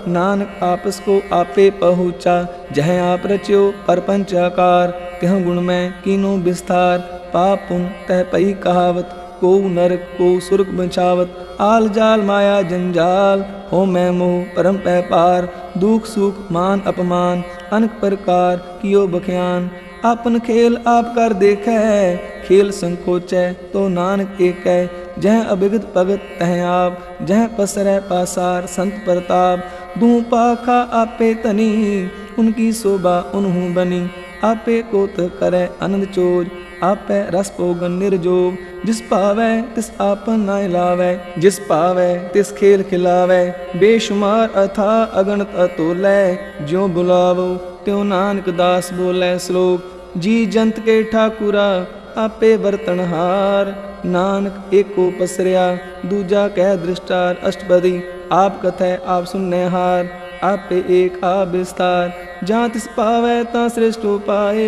नानक आपस को आपे पहुँचा। जह आप रच्यो परपंच आकार, त्यों गुण में कीनो विस्तार। पाप पुन तह पई कहावत, को नरक को सुरग बचावत। आल जाल माया जंजाल, हो मैं मोह परम पै पार। दुख सुख मान अपमान, अनेक प्रकार कियो बख्यान। आपन खेल आप कर देखे, खेल संकोचै तो नानक एकै। जह अभिगत भगत तह आप, जह पसरै पासार संत प्रताप। दूँ पाखा आपे तनी, उनकी शोभा उन्हूँ बनी। आपे कोत करे आनंद चोज, आपे रस पोगन निर्जोग। जिस पावै तिस आपन नाय लावै, जिस पावै तिस खेल खिलावै। बेशुमार अथा अगणत अतोलै, ज्यों बुलावो त्यों नानक दास बोलै श्लोक। जी जंत के ठाकुरा, आपे बरतनहार। नानक एको पसरिया, दूजा कह दृष्टार अष्टपदी। आप कथै आप सुनने हार, आपे एक आप विस्तार। जहाँ तिस पावै ता श्रेष्ठ उपाय,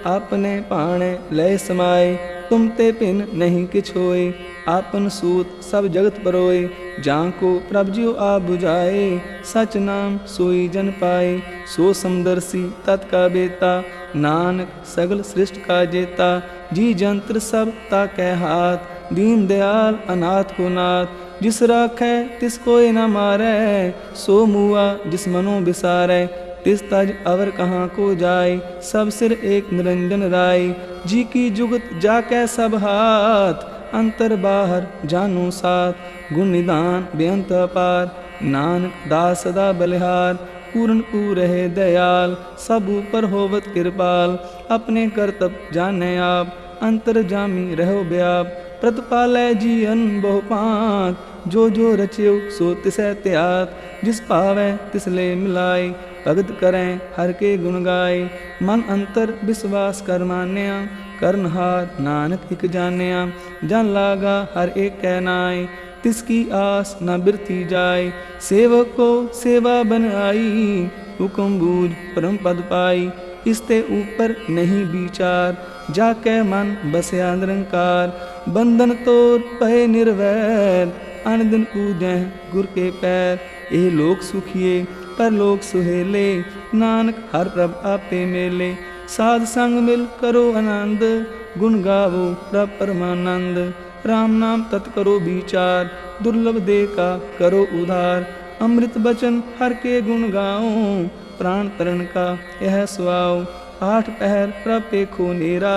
आपने पाणे लय समाए। तुम ते पिन नहीं किछ होए, आपन सूत सब जगत परोए। जहाँ को प्रभ ज्यों आप बुझाए, सच नाम सोई जन पाए। सो समदर्शी तत्का बेता, नानक सगल सृष्ट का जेता। जी जंत्र सब ताकै हाथ, दीन दयाल अनाथ को नाथ। जिस राखै तिस कोई न मारै, सो मुआ जिस मनो बिसारै। तिस तज अवर कहाँ को जाय, सब सिर एक निरंजन राय। जी की जुगत जाकै सब हाथ, अंतर बाहर जानो साथ। गुण निदान बेअंत अपार, नानक दास सदा बलिहार। पूर्ण पूर है दयाल, सब ऊपर होवत कृपाल। अपने करतब जाने आप, अंतर जामी रहो व्याप। प्रतिपालै जीअन बहु पांत, जो रच्यो सो तिसै त्यात। जिस पावै तिस ले मिलाए, भगत करें हर के गुण गाए। मन अंतर विश्वास कर मान्या, करनहार नानक इक जान्या। जन लागा हर एक कै नाय, तिसकी आस न बिरती जाय। सेवक को सेवा बन आई, हुक्म बूझ परम पद पाई। इसते ऊपर नहीं विचार, जाकै मन बसया निरंकार। बंधन तोड़ पए निर्वैर, अन दिन पूजै गुर के पैर। ए लोक सुखिए परलोक सुहेले, नानक हर प्रभ आपे मेले। साध संग मिल करो आनंद, गुण गावो प्रभ परमानंद। राम नाम तत् करो विचार, दुर्लभ दे का करो उधार। अमृत बचन हर के गुण गाओ, प्राण तरण का यह सुआओ। आठ पहर प्रभ पेखो नेरा,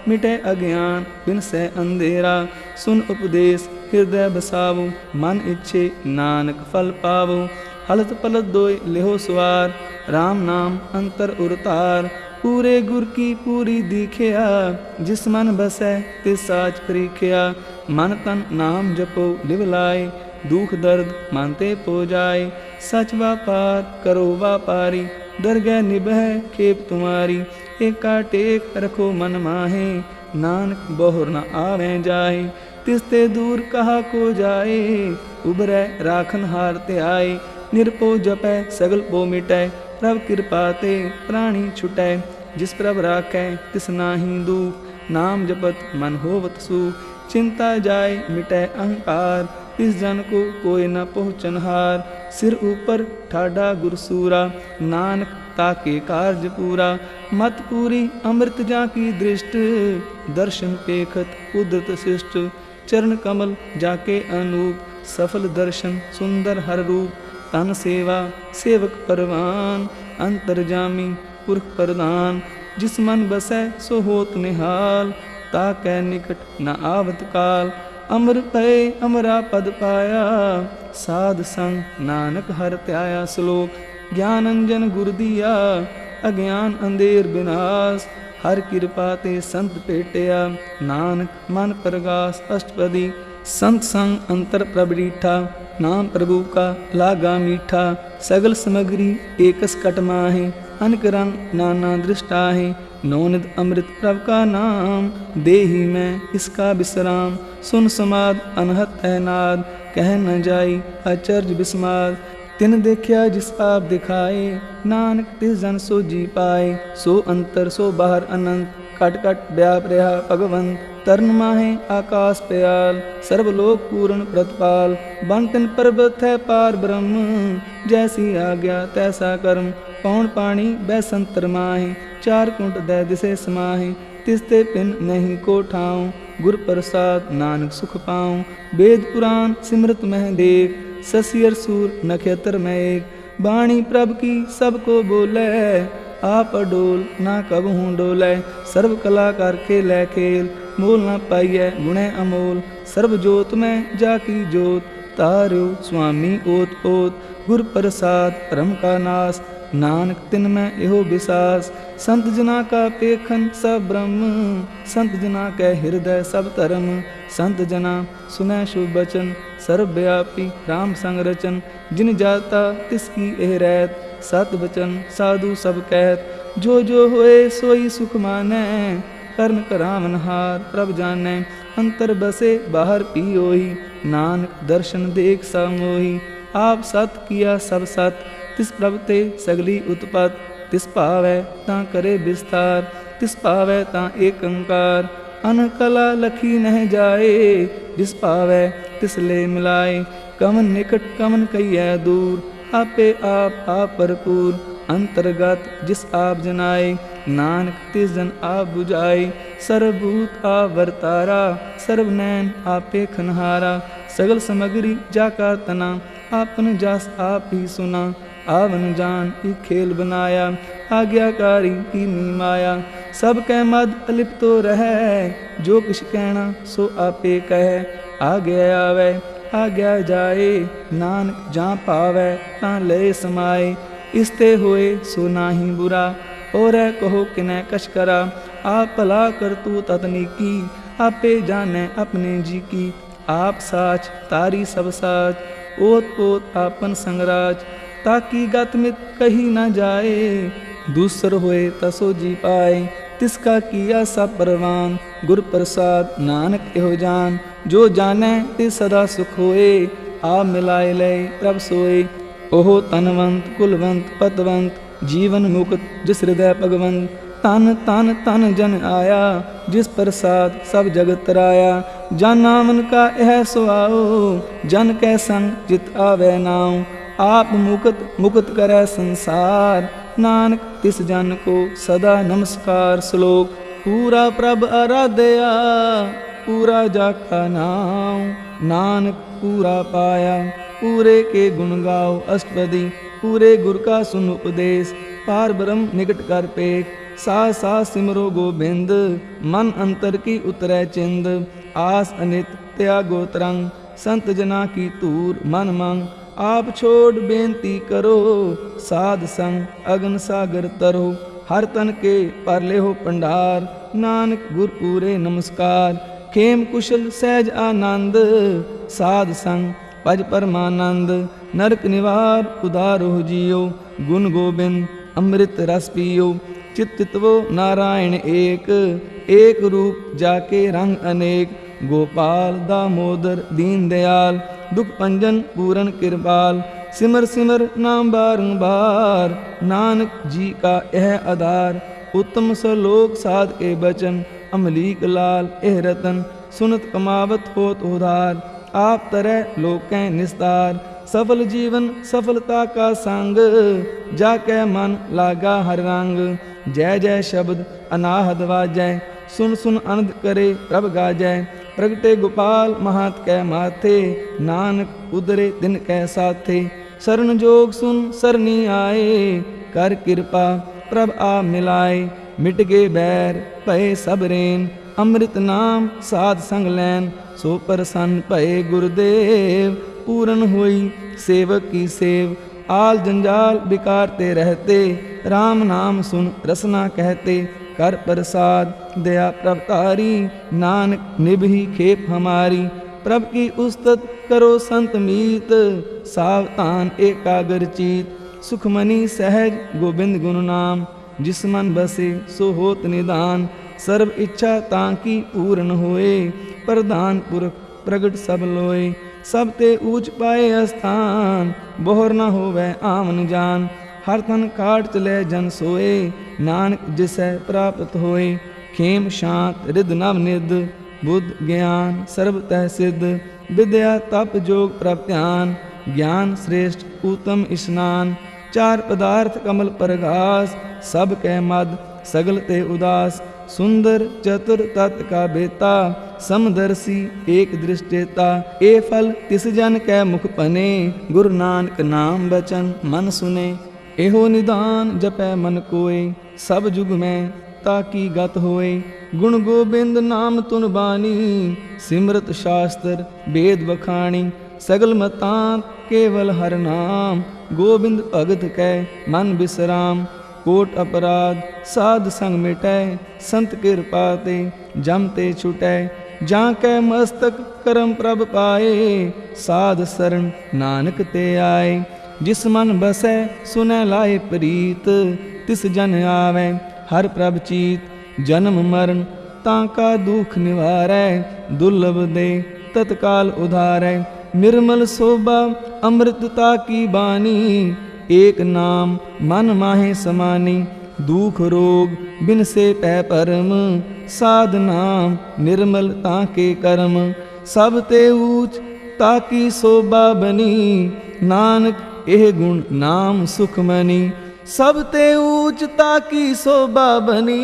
मिटे अज्ञान बिन सै अंधेरा। सुन उपदेश हृदय बसावो, मन इच्छे नानक फल पावो। हलत पलत दोय लेहो स्वार, राम नाम अंतर उरतार। पूरे गुर की पूरी दीखिया, जिस मन बसै तिस साच परीखिया। मन तन नाम जपो लिवलाए, दुख दर्द मानते पो जाए। सच व्यापार करो व्यापारी, दरगह निभै खेप तुम्हारी। एका टेक रखो मन माहे, नानक बहुर न आवे जाए। तिसते दूर कहा को जाए, उबरै राखन हार ते आए। निरपो जपै सगल पो मिटै, प्रभ कृपा ते प्राणी छुटै। जिस प्रभ राखै तिस नाहि दुख, नाम जपत मन होवत सुख। चिंता जाय मिटै अहंकार, तिस जन को कोई न पहुँचनहार। सिर ऊपर ठाडा गुरसूरा, नानक ताके कार्य पूरा। मत पूरी अमृत जाकी दृष्ट, दर्शन पेखत उदत शिष्ट। चरण कमल जाके अनूप, सफल दर्शन सुंदर हर रूप। तन सेवा सेवक परवान, अंतर्जामी पुरख प्रदान। जिस मन बसै सो होत निहाल, ताकै निकट न आवत काल। अमर पै अमरा पद पाया, साध संग नानक हर त्याया। श्लोक ज्ञान अंजन गुर दिया, अज्ञान अंधेर विनाश। हर कृपा ते संत पेटिया, नानक मन प्रगास अष्टपदी। संत संग अंतर प्रभ रीठा, नाम प्रभु का लागा मीठा। सगल सामग्री एकस कट माहे, अनक रंग नाना दृष्टा है। नौनिध अमृत प्रभ का नाम, देही में इसका विश्राम। सुन समाद अनहत है नाद, कह न जाई अचर्ज विस्माद। तिन देखिया जिस आप दिखाए, नानक तिस जन सो जी पाए। सो अंतर सो बाहर अनंत, कट कट व्याप रहा भगवंत। तरण माहे आकाश प्याल, सर्वलोक पूर्ण प्रतिपाल। बन तिन पर्वत है पार ब्रह्म, जैसी आज्ञा तैसा कर्म। पौन पानी बैसंतर माहे, चार कुंट दै दिसे समाहे। तिसते पिन नहीं को ठाऊं, गुर प्रसाद नानक सुख पाऊं। वेद पुराण सिमरत मह देख, ससियर सूर नक्षत्र में एक। बाणी प्रभ की सबको बोले, आप अडोल ना कब हूँ डोलै। सर्व कला कर खेलै खेल, मोल न पाइयै गुणै अमोल। सर्व जोत में जाकी जोत, तार्यो स्वामी ओत पोत। गुर प्रसाद परम का नाश, नानक तिन में एहो विसास। संत जना का पेखन सब ब्रह्म, संत जना कै हृदय सब धर्म। संत जना सुनै शुभ बचन, सर्वव्यापी राम संग रचन। जिन जाता तिसकी एह रैत, सत वचन साधु सब कहत। जो जो होए सोई सुख मानै, कर्ण करावन हार प्रभ जानै। अंतर बसे बाहर पियोही, नानक दर्शन देख सब मोही। आप सत किया सब सत, तिस प्रभ ते सगली उत्पत। तिस पावै तां करे विस्तार, तिस पावै तां एक अंकार। अन कला लखी नह जाए, जिस पावै तिस ले मिलाए। कमन निकट कमन कहिए दूर, आपे आप भरपूर। अंतर्गत जिस आप जनाए, नानक तिस जन आप बुझाए। सर्वभूत आप वर्तारा, सर्वनैन आपे खनहारा। सगल सामग्री जाका तना, आपन जस आप ही सुना। आवन जान ही खेल बनाया, आज्ञाकारी की माया। सब कै मद अलिप्त तो रहे, जो किछ कहना सो आपे कहे। आज्ञा आवे आज्ञा जाए, नानक जां पावै तां लय समाए। इसते होए सो नाही बुरा, और कहो किनै कछ करा। आप भला कर तू ततनीकी, आपे जाने अपने जी की। आप साच तारी सब साच, ओत पोत आपन संगराज। ताकि गत मित कही न जाए, दूसर होए तसो जी पाए। तिसका किया सब परवान, गुर प्रसाद नानक एहो जान। जो जाने तिस सदा सुख होए, आप मिलाए लय प्रभ सोए। ओहो तनवंत कुलवंत पतवंत, जीवन मुक्त जिस हृदय भगवंत। तन तन तन जन आया, जिस प्रसाद सब जगत तराया। जन नामन का यह सुआओ, जन कै संग जित आवे नाऊ। आप मुक्त मुक्त करे संसार, नानक तिस जन को सदा नमस्कार। श्लोक पूरा प्रभ आराध्या, पूरा जाका नाम। नानक पूरा पाया, पूरे के गुण गाओ अष्टपदी। पूरे गुर का सुन उपदेश, पार ब्रह्म निकट कर पेख। सास सास सिमरो गोबिंद, मन अंतर की उतरै चिंद। आस अनित त्यागो तरंग, संत जना की तूर मन मंग। आप छोड़ बेनती करो, साध संग अगन सागर तरो। हर तन के पर ले हो पंडार, नानक गुर पूरे नमस्कार। खेम कुशल सहज आनंद, साध संग पज परमानंद। नरक निवार उदारो जियो, गुण गोबिंद अमृत रस पियो। चित्त वो नारायण एक, एक रूप जाके रंग अनेक। गोपाल दामोदर दीन दयाल, दुख पंजन पूरन कृपाल। सिमर सिमर नाम बारंबार, नानक जी का यह आधार। उत्तम सलोक साध के बचन, अमलीक लाल एह रतन। सुनत कमावत होत उधार, आप तरह लोकें निस्तार। सफल जीवन सफलता का संग, जाके मन लागा हर रंग। जय जय शब्द अनाहद वाजै, सुन सुन आनंद करे प्रभ गाजै। प्रगटे गोपाल महत कै माथे, नानक उदरे दिन कै साथे। शरण जोग सुन सरनी आए, कर कृपा प्रभ आ मिलाए। मिट गे बैर भय सब रेन, अमृत नाम साध संग लैन। सो प्रसन्न भय गुरुदेव, पूरन हुई सेवक की सेव। आल जंजाल बिकारते रहते, राम नाम सुन रसना कहते। कर प्रसाद दया प्रभ तारी, नानक निभि खेप हमारी। प्रभ की उस्तत करो संत मीत, सावधान एकाग्र चित। सुखमनी सहज गोविंद गुण नाम, जिस मन बसे सो होत निदान। सर्व इच्छा तांकी पूर्ण होए, प्रधान पुरख प्रगट सब लोए। सब ते ऊंच पाए स्थान, बोहर न होवै आमन जान। हर तन काट चले जन सोए, नानक जिसै प्राप्त होए। खेम शांत रिद नव निध, बुद्ध ज्ञान सर्व तह सिद्ध। विद्या तप जोग प्रभ ध्यान, ज्ञान श्रेष्ठ उत्तम स्नान। चार पदार्थ कमल परघास, सब कै मद सगल ते उदास। सुंदर चतुर तत् का बेता, समदर्शी एक दृष्टेता। ए फल तिस जन कै मुख पने, गुरु नानक नाम बचन मन सुने। एहो निदान जपै मन कोय, सब जुग में ताकी गत होए। गुण गोबिंद नाम तुन बानी, सिमरत शास्त्र वेद बखानी। सगल मतांत केवल हर नाम, गोबिंद भगत कै मन विश्राम। कोट अपराध साध संग मिटै, संत कृपा ते जम ते छुटै। जाकै मस्तक करम प्रभ पाए, साध शरण नानक ते आए। जिस मन बसै सुनै लाए प्रीत, तिस जन आवे हर प्रभ चीत। जन्म मरण ताका दुख निवारै, दुर्लभ दे तत्काल उधारै। निर्मल शोभा अमृतता की बानी, एक नाम मन माहे समानी। दुख रोग बिन से पै परम, साध नाम निर्मल ताके कर्म। सब ते ऊच ताकी शोभा बनी, नानक एह गुण नाम सुखमनी। सब ते ऊच ताकी शोभा बनी,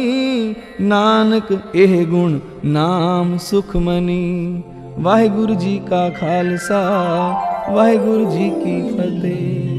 नानक एह गुण नाम सुखमनी। वाहिगुरु जी का खालसा, वाहिगुरु जी की फतेह।